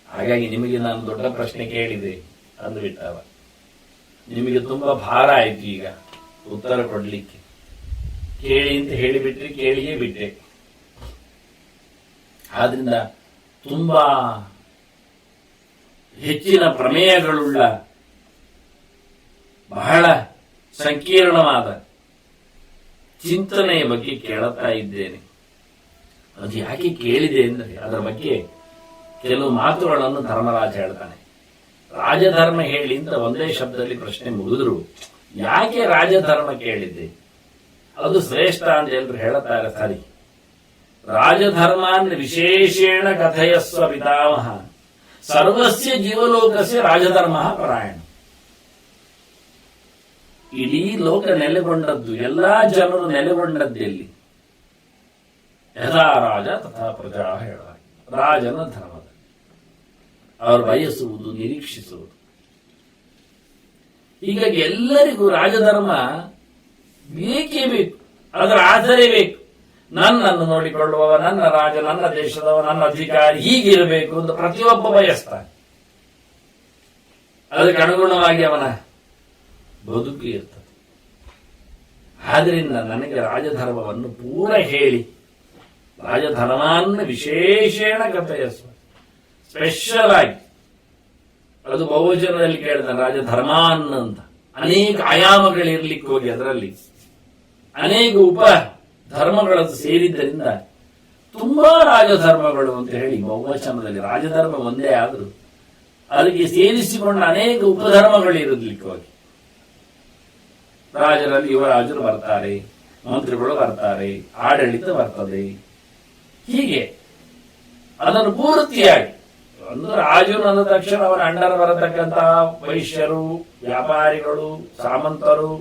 ಹಾಗಾಗಿ ನಿಮಗೆ ನಾನು ದೊಡ್ಡ ಪ್ರಶ್ನೆ ಕೇಳಿದೆ ಅಂದ್ಬಿಟ್ಟವ, ನಿಮಗೆ ತುಂಬಾ ಭಾರ ಆಯ್ತು ಈಗ ಉತ್ತರ ಕೊಡ್ಲಿಕ್ಕೆ. ಕೇಳಿ ಅಂತ ಹೇಳಿಬಿಟ್ರಿ, ಕೇಳಿಯೇ ಬಿಟ್ಟೆ. ಆದ್ರಿಂದ ತುಂಬಾ ಹೆಚ್ಚಿನ ಪ್ರಮೇಯಗಳುಳ್ಳ ಬಹಳ ಸಂಕೀರ್ಣವಾದ ಚಿಂತನೆಯ ಬಗ್ಗೆ ಕೇಳುತ್ತಾ ಇದ್ದೇನೆ. ಅದು ಯಾಕೆ ಕೇಳಿದೆ ಅಂದರೆ ಅದರ ಬಗ್ಗೆ ಕೆಲವು ಮಾತುಗಳನ್ನು ಧರ್ಮರಾಜ ಹೇಳ್ತಾನೆ. ರಾಜಧರ್ಮ ಹೇಳಿ ಅಂತ ಒಂದೇ ಶಬ್ದದಲ್ಲಿ ಪ್ರಶ್ನೆ ಮುಗಿದ್ರು, ಯಾಕೆ ರಾಜಧರ್ಮ ಕೇಳಿದ್ದೆ? ಅದು ಶ್ರೇಷ್ಠ ಅಂತ ಎಲ್ಲರೂ ಹೇಳುತ್ತಾರೆ. ಸರಿ, ರಾಜಧರ್ಮಾನ್ ವಿಶೇಷೇಣ ಕಥಯಸ್ವ ಪಿತಾಮಹ ಸರ್ವಸ್ಯ ಜೀವಲೋಕಸ್ಯ ರಾಜಧರ್ಮ ಪರಾಯಣ. ಇಡೀ ಲೋಕ ನೆಲೆಗೊಂಡದ್ದು, ಎಲ್ಲಾ ಜನರು ನೆಲೆಗೊಂಡದ್ದೆಲ್ಲಿ? ಯಥಾ ರಾಜ ತಥಾ ಪ್ರಜಾ ಹೇಳುವ ರಾಜನ ಧರ್ಮದ. ಅವರು ಬಯಸುವುದು, ನಿರೀಕ್ಷಿಸುವುದು. ಹೀಗಾಗಿ ಎಲ್ಲರಿಗೂ ರಾಜಧರ್ಮ ಬೇಕೇ ಬೇಕು, ಅದರ ಆಧಾರೇ ಬೇಕು. ನನ್ನನ್ನು ನೋಡಿಕೊಳ್ಳುವವ, ನನ್ನ ರಾಜ, ನನ್ನ ದೇಶದವ, ನನ್ನ ಅಧಿಕಾರಿ ಹೀಗಿರಬೇಕು ಅಂತ ಪ್ರತಿಯೊಬ್ಬ ಬಯಸ್ತಾನೆ. ಅದಕ್ಕೆ ಅನುಗುಣವಾಗಿ ಅವನ ಬದುಕು ಇರ್ತದೆ. ಆದ್ರಿಂದ ನನಗೆ ರಾಜಧರ್ಮವನ್ನು ಪೂರ ಹೇಳಿ, ರಾಜಧರ್ಮಾನ್ನ ವಿಶೇಷೇಣ ಕಥಯಸ್ವ, ಸ್ಪೆಷಲ್ ಆಗಿ. ಅದು ಬಹುವಚನದಲ್ಲಿ ಕೇಳಿದ ರಾಜಧರ್ಮಾನ್ ಅಂತ ಅನೇಕ ಆಯಾಮಗಳಿರ್ಲಿಕ್ಕೆ ಹೋಗಿ ಅದರಲ್ಲಿ ಅನೇಕ ಉಪ ಧರ್ಮಗಳದ್ದು ಸೇರಿದ್ದರಿಂದ ತುಂಬಾ ರಾಜಧರ್ಮಗಳು ಅಂತ ಹೇಳಿ ಬಹುವಚನದಲ್ಲಿ. ರಾಜಧರ್ಮ ಒಂದೇ ಆದರೂ ಅದಕ್ಕೆ ಸೇರಿಸಿಕೊಂಡ ಅನೇಕ ಉಪಧರ್ಮಗಳು ಇರಲಿಕ್ಕೆ ಹೋಗಿ ರಾಜರಲ್ಲಿ ಯುವರಾಜರು ಬರ್ತಾರೆ, ಮಂತ್ರಿಗಳು ಬರ್ತಾರೆ, ಆಡಳಿತ ಬರ್ತದೆ. ಹೀಗೆ ಅದನ್ನು ಪೂರ್ತಿಯಾಗಿ ಒಂದು ರಾಜನು ಅಂದ ತಕ್ಷಣ ಅವರ ಅಂಡರ್ ಬರತಕ್ಕಂತಹ ವೈಶ್ಯರು, ವ್ಯಾಪಾರಿಗಳು, ಸಾಮಂತರು,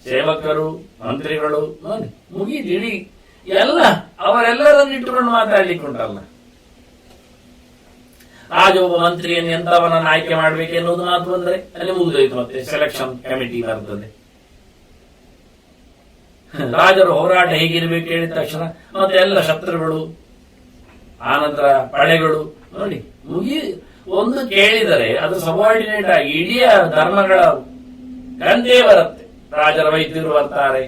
ಸೇವಕರು, ಮಂತ್ರಿಗಳು ಮುಗಿದಿಡಿ ಎಲ್ಲ ಅವರೆಲ್ಲರನ್ನು ಇಟ್ಟುಕೊಂಡು ಮಾತಾಡ್ಲಿಕ್ಕೆ ಉಂಟಲ್ಲ. ರಾಜ ಒಬ್ಬ ಮಂತ್ರಿಯನ್ನು ಎಂತವನನ್ನು ಆಯ್ಕೆ ಮಾಡ್ಬೇಕು ಎನ್ನುವುದು ಮಾತು ಬಂದ್ರೆ ಅಲ್ಲಿ ಮುಗಿದೋಯ್ತು. ಮತ್ತೆ ಸೆಲೆಕ್ಷನ್ ಕಮಿಟಿ ಬರ್ತದೆ. ರಾಜರ ಹೋರಾಟ ಹೇಗಿರ್ಬೇಕು ಹೇಳಿದ ತಕ್ಷಣ ಮತ್ತೆ ಎಲ್ಲ ಶತ್ರುಗಳು, ಆನಂತರ ಪಡೆಗಳು ನೋಡಿ ಒಂದು ಕೇಳಿದರೆ ಅದು ಸಬಾರ್ಡಿನೇಟ್ ಆಗಿ ಇಡೀ ಧರ್ಮಗಳ ಕಂದೇ ಬರುತ್ತೆ. ರಾಜರ ವೈದ್ಯರು ಬರ್ತಾರೆ,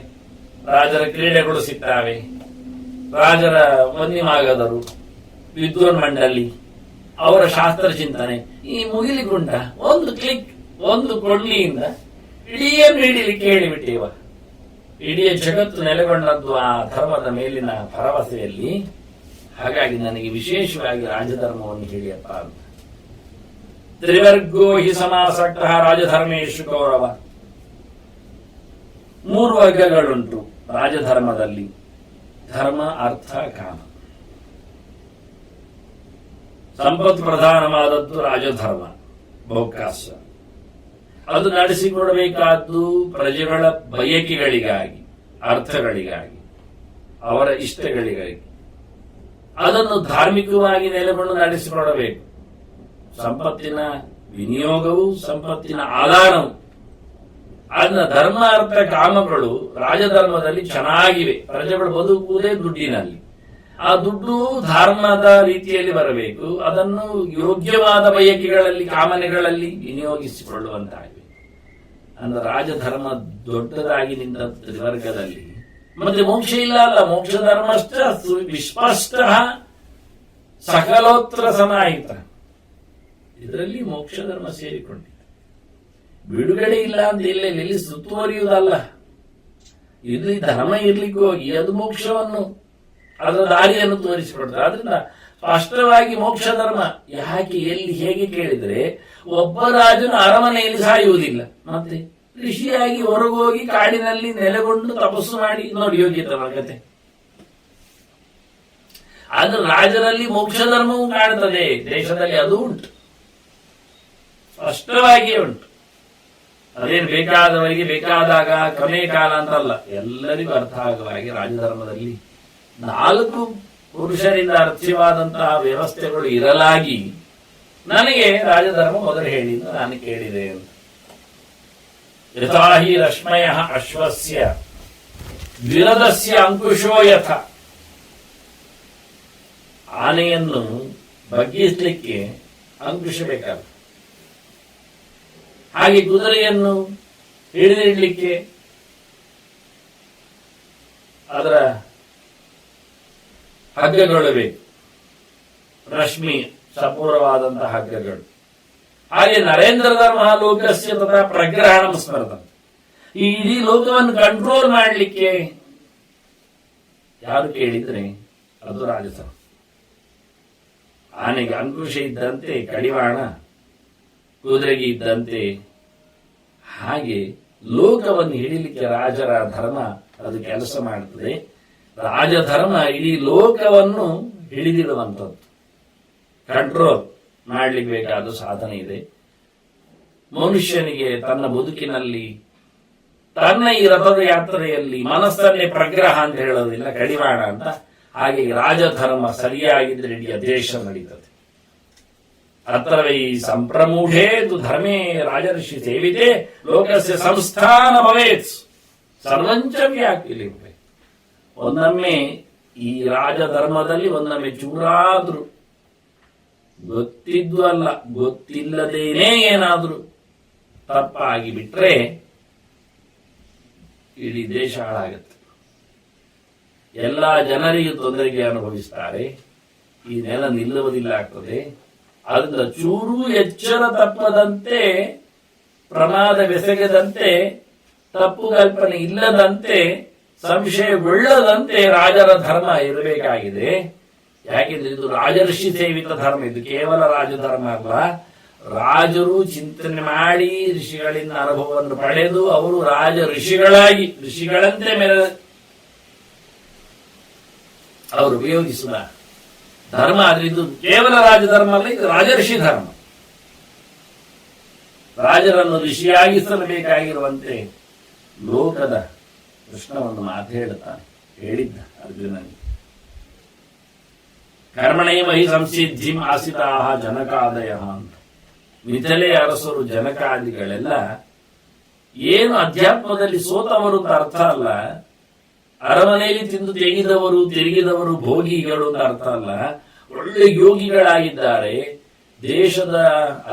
ರಾಜರ ಕ್ರೀಡೆಗಳು ಸಿಗ್ತಾವೆ, ರಾಜರ ವನ್ಯಮಾಗದರು, ವಿದ್ವಾನ್ ಮಂಡಳಿ, ಅವರ ಶಾಸ್ತ್ರ ಚಿಂತನೆ, ಈ ಮುಗಿಲಿಗುಂಡ ಒಂದು ಕ್ಲಿಕ್, ಒಂದು ಕೊಳ್ಳಿಯಿಂದ ಇಡೀಯನ್ನು ಹಿಡಿಲಿಕ್ಕೆ ಹೇಳಿಬಿಟ್ಟೇವ. ಇಡೀ ಜಗತ್ತು ನೆಲೆಗೊಂಡದ್ದು ಆ ಧರ್ಮದ ಮೇಲಿನ ಭರವಸೆಯಲ್ಲಿ. ಹಾಗಾಗಿ ನನಗೆ ವಿಶೇಷವಾಗಿ ರಾಜಧರ್ಮವನ್ನು ಹೇಳಿಯಪ್ಪ ಅಂತ. ತ್ರಿವರ್ಗೋ ಹಿ ಸಮಾಸಕ್ತ ರಾಜಧರ್ಮೇಶು ಗೌರವ. 3 ವರ್ಗಗಳುಂಟು ರಾಜಧರ್ಮದಲ್ಲಿ: ಧರ್ಮ, ಅರ್ಥ, ಕಾಮ. ಸಂಪತ್ ಪ್ರಧಾನವಾದದ್ದು ರಾಜಧರ್ಮ, ಬಹುಕಾಸ. ಅದು ನಡೆಸಿಕೊಡಬೇಕಾದ್ದು ಪ್ರಜೆಗಳ ಬಯಕೆಗಳಿಗಾಗಿ, ಅರ್ಥಗಳಿಗಾಗಿ, ಅವರ ಇಷ್ಟಗಳಿಗಾಗಿ. ಅದನ್ನು ಧಾರ್ಮಿಕವಾಗಿ ನೆಲೆಗೊಂಡು ನಡೆಸಿಕೊಡಬೇಕು. ಸಂಪತ್ತಿನ ವಿನಿಯೋಗವು, ಸಂಪತ್ತಿನ ಆದಾನವು, ಅದನ್ನ ಧರ್ಮ, ಅರ್ಥ, ಕಾಮಗಳು ರಾಜಧರ್ಮದಲ್ಲಿ ಚೆನ್ನಾಗಿವೆ. ಪ್ರಜೆಗಳು ಬದುಕುವುದೇ ದುಡ್ಡಿನಲ್ಲಿ. ಆ ದುಡ್ಡು ಧರ್ಮದ ರೀತಿಯಲ್ಲಿ ಬರಬೇಕು. ಅದನ್ನು ಯೋಗ್ಯವಾದ ಬಯಕೆಗಳಲ್ಲಿ, ಕಾಮನೆಗಳಲ್ಲಿ ವಿನಿಯೋಗಿಸಿಕೊಳ್ಳುವಂತಾಗಿದೆ. ಅಂದ್ರೆ ರಾಜಧರ್ಮ ದೊಡ್ಡದಾಗಿ ನಿಂತ ತ್ರಿವರ್ಗದಲ್ಲಿ. ಮತ್ತೆ ಮೋಕ್ಷ ಇಲ್ಲ ಅಲ್ಲ, ಮೋಕ್ಷ ಧರ್ಮಶ್ಚ ವಿಸ್ಪಷ್ಟ ಸಕಲೋತ್ರ ಸಮಾಹಿತ. ಇದರಲ್ಲಿ ಮೋಕ್ಷ ಧರ್ಮ ಸೇರಿಕೊಂಡಿದೆ. ಬಿಡುಗಡೆ ಇಲ್ಲ ಅಂತ ಇಲ್ಲಿ ಸುತ್ತುವರಿಯುವುದಲ್ಲ. ಇಲ್ಲಿ ಧರ್ಮ ಇರ್ಲಿಕ್ಕೆ ಹೋಗಿ ಅದು ಮೋಕ್ಷವನ್ನು, ಅದರ ದಾರಿಯನ್ನು ತೋರಿಸಿಕೊಡ್ತಾರೆ. ಆದ್ರಿಂದ ಸ್ಪಷ್ಟವಾಗಿ ಮೋಕ್ಷ ಧರ್ಮ ಯಾಕೆ, ಎಲ್ಲಿ, ಹೇಗೆ ಕೇಳಿದ್ರೆ, ಒಬ್ಬ ರಾಜನು ಅರಮನೆಯಲ್ಲಿ ಸಾಯುವುದಿಲ್ಲ. ಮತ್ತೆ ಋಷಿಯಾಗಿ ಹೊರಗೋಗಿ ಕಾಡಿನಲ್ಲಿ ನೆಲೆಗೊಂಡು ತಪಸ್ಸು ಮಾಡಿ ನೋಡಿ ಯೋಗ್ಯತಮ ಕತೆ. ಅದು ರಾಜರಲ್ಲಿ ಮೋಕ್ಷ ಧರ್ಮವೂ ಕಾಣ್ತದೆ, ದೇಶದಲ್ಲಿ ಅದು ಉಂಟು, ಸ್ಪಷ್ಟವಾಗಿಯೇ ಉಂಟು. ಅದೇನು ಬೇಕಾದವರಿಗೆ ಬೇಕಾದಾಗ ಕೊನೆ ಕಾಲ ಅಂತಲ್ಲ, ಎಲ್ಲರಿಗೂ ಅರ್ಥ ಆಗುವ ಹಾಗೆ ರಾಜಧರ್ಮದಲ್ಲಿ 4 ಪುರುಷರಿಂದ ಅರ್ಥವಾದಂತಹ ವ್ಯವಸ್ಥೆಗಳು ಇರಲಾಗಿ ನನಗೆ ರಾಜಧರ್ಮ ಮೊದಲು ಹೇಳಿ ನಾನು ಕೇಳಿದೆ ಅಂತ. ಯಥಾಹಿ ರಶ್ಮಯ ಅಶ್ವಸ್ಯ ವಿರದಸ್ಯ ಅಂಕುಶೋ ಯಥ. ಆನೆಯನ್ನು ಬಗ್ಗಿಸಲಿಕ್ಕೆ ಅಂಕುಶ ಬೇಕಾಗುತ್ತೆ. ಹಾಗೆ ಕುದುರೆಯನ್ನು ಹಿಡಿದಿಡ್ಲಿಕ್ಕೆ ಅದರ ಹಗ್ಗಗಳು ಬೇಕು, ರಶ್ಮಿ ಸಪೂರವಾದಂತಹ ಹಗ್ಗಗಳು. ಹಾಗೆ ನರೇಂದ್ರದ ಮಹಾಲೋಕಸ್ಯ ತಥಾ ಪ್ರಗ್ರಹಣ ಸ್ಮೃತ. ಈ ಇಡೀ ಲೋಕವನ್ನು ಕಂಟ್ರೋಲ್ ಮಾಡಲಿಕ್ಕೆ ಯಾರು ಕೇಳಿದ್ರೆ ಅದು ರಾಜಧರ್ಮ. ಆನೆಗೆ ಅಂಕುಶ ಇದ್ದಂತೆ ಕಡಿವಾಣ, ಕುದುರೆಗೆ ಇದ್ದಂತೆ ಹಾಗೆ ಲೋಕವನ್ನು ಹಿಡಿಲಿಕ್ಕೆ ರಾಜರ ಧರ್ಮ ಅದು ಕೆಲಸ ಮಾಡುತ್ತದೆ. ರಾಜಧರ್ಮ ಇಡೀ ಲೋಕವನ್ನು ಹಿಡಿದಿಡುವಂಥದ್ದು, ಕಂಟ್ರೋಲ್ ಮಾಡಲಿಕ್ಕೆ ಬೇಕಾದ ಸಾಧನೆ ಇದೆ. ಮನುಷ್ಯನಿಗೆ ತನ್ನ ಬದುಕಿನಲ್ಲಿ, ತನ್ನ ಈ ರಥದ ಯಾತ್ರೆಯಲ್ಲಿ ಮನಸ್ಸನ್ನೇ ಪ್ರಗ್ರಹ ಅಂತ ಹೇಳೋದಿಲ್ಲ, ಕಡಿವಾಣ ಅಂತ. ಹಾಗೆ ರಾಜಧರ್ಮ ಸರಿಯಾಗಿದ್ರೆ ಇಡೀ ದೇಶ ನಡೀತದೆ. ಅತ್ರವೈ ಸಂಪ್ರಮೂಢೇ ತು ಧರ್ಮೇ ರಾಜರ್ಷಿ ಸೇವಿತೆ ಲೋಕಸ್ಯ ಸಂಸ್ಥಾನ ಭವೇತ್ ಸರ್ವಂಚ ವ್ಯಾಪಿಲಿ. ಒಂದೊಮ್ಮೆ ಈ ರಾಜಧರ್ಮದಲ್ಲಿ ಒಂದೊಮ್ಮೆ ಚೂರಾದ್ರೂ ಗೊತ್ತಿದ್ದು ಅಲ್ಲ, ಗೊತ್ತಿಲ್ಲದೇನೇ ಏನಾದ್ರೂ ತಪ್ಪಾಗಿ ಬಿಟ್ರೆ ಇಡೀ ದೇಶ ಹಾಳಾಗುತ್ತೆ. ಎಲ್ಲ ಜನರಿಗೂ ತೊಂದರೆಗೆ ಅನುಭವಿಸ್ತಾರೆ. ಈ ನೆಲ ನಿಲ್ಲುವುದಿಲ್ಲ ಆಗ್ತದೆ. ಅದರಿಂದ ಚೂರು ಎಚ್ಚರ ತಪ್ಪದಂತೆ, ಪ್ರಮಾದವೆಸಗದಂತೆ, ತಪ್ಪು ಕಲ್ಪನೆ ಇಲ್ಲದಂತೆ, ಸಂಶಯಗೊಳ್ಳದಂತೆ ರಾಜರ ಧರ್ಮ ಇರಬೇಕಾಗಿದೆ. ಯಾಕೆಂದ್ರೆ ಇದು ರಾಜರ್ಷಿ ಸೇವಿತ ಧರ್ಮ. ಇದು ಕೇವಲ ರಾಜಧರ್ಮ ಅಲ್ಲ. ರಾಜರು ಚಿಂತನೆ ಮಾಡಿ ಋಷಿಗಳಿಂದ ಅನುಭವವನ್ನು ಪಡೆದು ಅವರು ರಾಜ ಋಷಿಗಳಾಗಿ ಋಷಿಗಳಂತೆ ಅವರು ಉಪಯೋಗಿಸುವ ಧರ್ಮ. ಆದ್ರೆ ಇದು ಕೇವಲ ರಾಜಧರ್ಮ ಅಲ್ಲ, ಇದು ರಾಜರ್ಷಿ ಧರ್ಮ. ರಾಜರನ್ನು ಋಷಿಯಾಗಿಸಬೇಕಾಗಿರುವಂತೆ ಲೋಕದ ಕೃಷ್ಣ ಒಂದು ಮಾತು ಹೇಳ್ತಾನೆ, ಹೇಳಿದ್ದ ಅರ್ಜುನನಿಗೆ. ಕರ್ಮಣೇವ ಹಿ ಸಂಸಿದ್ಧಿಂ ಆಸಿತಾಹ ಜನಕಾದಯ ಅಂತ. ಮಿಥಿಲೆಯ ಅರಸರು ಜನಕಾದಿಗಳೆಲ್ಲ ಏನು ಅಧ್ಯಾತ್ಮದಲ್ಲಿ ಸೋತವರು ಅಂತ ಅರ್ಥ ಅಲ್ಲ, ಅರಮನೆಯಲ್ಲಿ ತಿಂದು ತೆಗೆದವರು ತಿರುಗಿದವರು ಭೋಗಿಗಳು ಅಂತ ಅರ್ಥ ಅಲ್ಲ. ಒಳ್ಳೆ ಯೋಗಿಗಳಾಗಿದ್ದಾರೆ. ದೇಶದ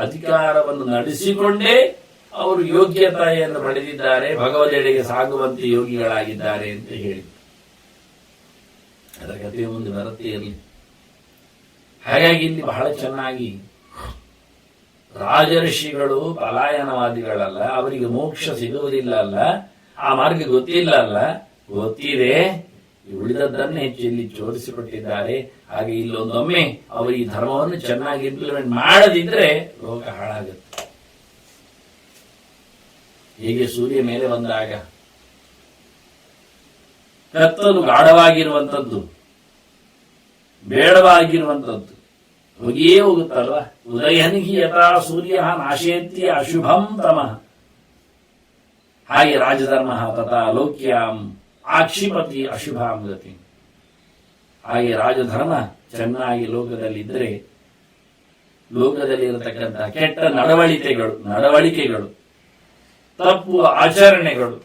ಅಧಿಕಾರವನ್ನು ನಡೆಸಿಕೊಂಡೇ ಅವರು ಯೋಗ್ಯತೆಯನ್ನು ಪಡೆದಿದ್ದಾರೆ, ಭಗವದೆಡೆಗೆ ಸಾಗುವಂತೆ ಯೋಗಿಗಳಾಗಿದ್ದಾರೆ ಅಂತ ಹೇಳಿ ಅದರ ಕಥೆಯ ಮುಂದೆ ಬರುತ್ತೆ ಇರಲಿ. ಹಾಗಾಗಿ ಇಲ್ಲಿ ಬಹಳ ಚೆನ್ನಾಗಿ ರಾಜಋಷಿಗಳು ಪಲಾಯನವಾದಿಗಳಲ್ಲ, ಅವರಿಗೆ ಮೋಕ್ಷ ಸಿಗುವುದಿಲ್ಲ ಅಲ್ಲ, ಆ ಮಾರ್ಗ ಗೊತ್ತಿಲ್ಲ ಅಲ್ಲ, ಗೊತ್ತಿದೆ, ಉಳಿದದ್ದನ್ನೇ ಹೆಚ್ಚು ಇಲ್ಲಿ ತೋರಿಸಿಕೊಟ್ಟಿದ್ದಾರೆ. ಹಾಗೆ ಇಲ್ಲೊಂದೊಮ್ಮೆ ಅವರು ಈ ಧರ್ಮವನ್ನು ಚೆನ್ನಾಗಿ ಇಂಪ್ಲಿಮೆಂಟ್ ಮಾಡದಿದ್ರೆ ಲೋಕ ಹಾಳಾಗುತ್ತೆ. ಹೇಗೆ ಸೂರ್ಯ ಮೇಲೆ ಬಂದಾಗ ಕತ್ತಲು ಗಾಢವಾಗಿರುವಂಥದ್ದು, ಬೇಡವಾಗಿರುವಂಥದ್ದು ಹೋಗಿಯೇ ಹೋಗುತ್ತಲ್ವ. ಉದಯನಿಗೆ ಯಥಾ ಸೂರ್ಯ ನಾಶೇತ್ಯ ಅಶುಭಂ ತಮಃ, ಹಾಗೆ ರಾಜಧರ್ಮ ತಥಾ ಲೋಕ್ಯಾಂ ಆಕ್ಷಿಪತಿ ಅಶುಭಾಂ ಗತಿ. ಹಾಗೆ ರಾಜಧರ್ಮ ಚೆನ್ನಾಗಿ ಲೋಕದಲ್ಲಿದ್ದರೆ ಲೋಕದಲ್ಲಿರತಕ್ಕಂತಹ ಕೆಟ್ಟ ನಡವಳಿಕೆಗಳು, ತಪ್ಪು ಆಚರಣೆಗಳು,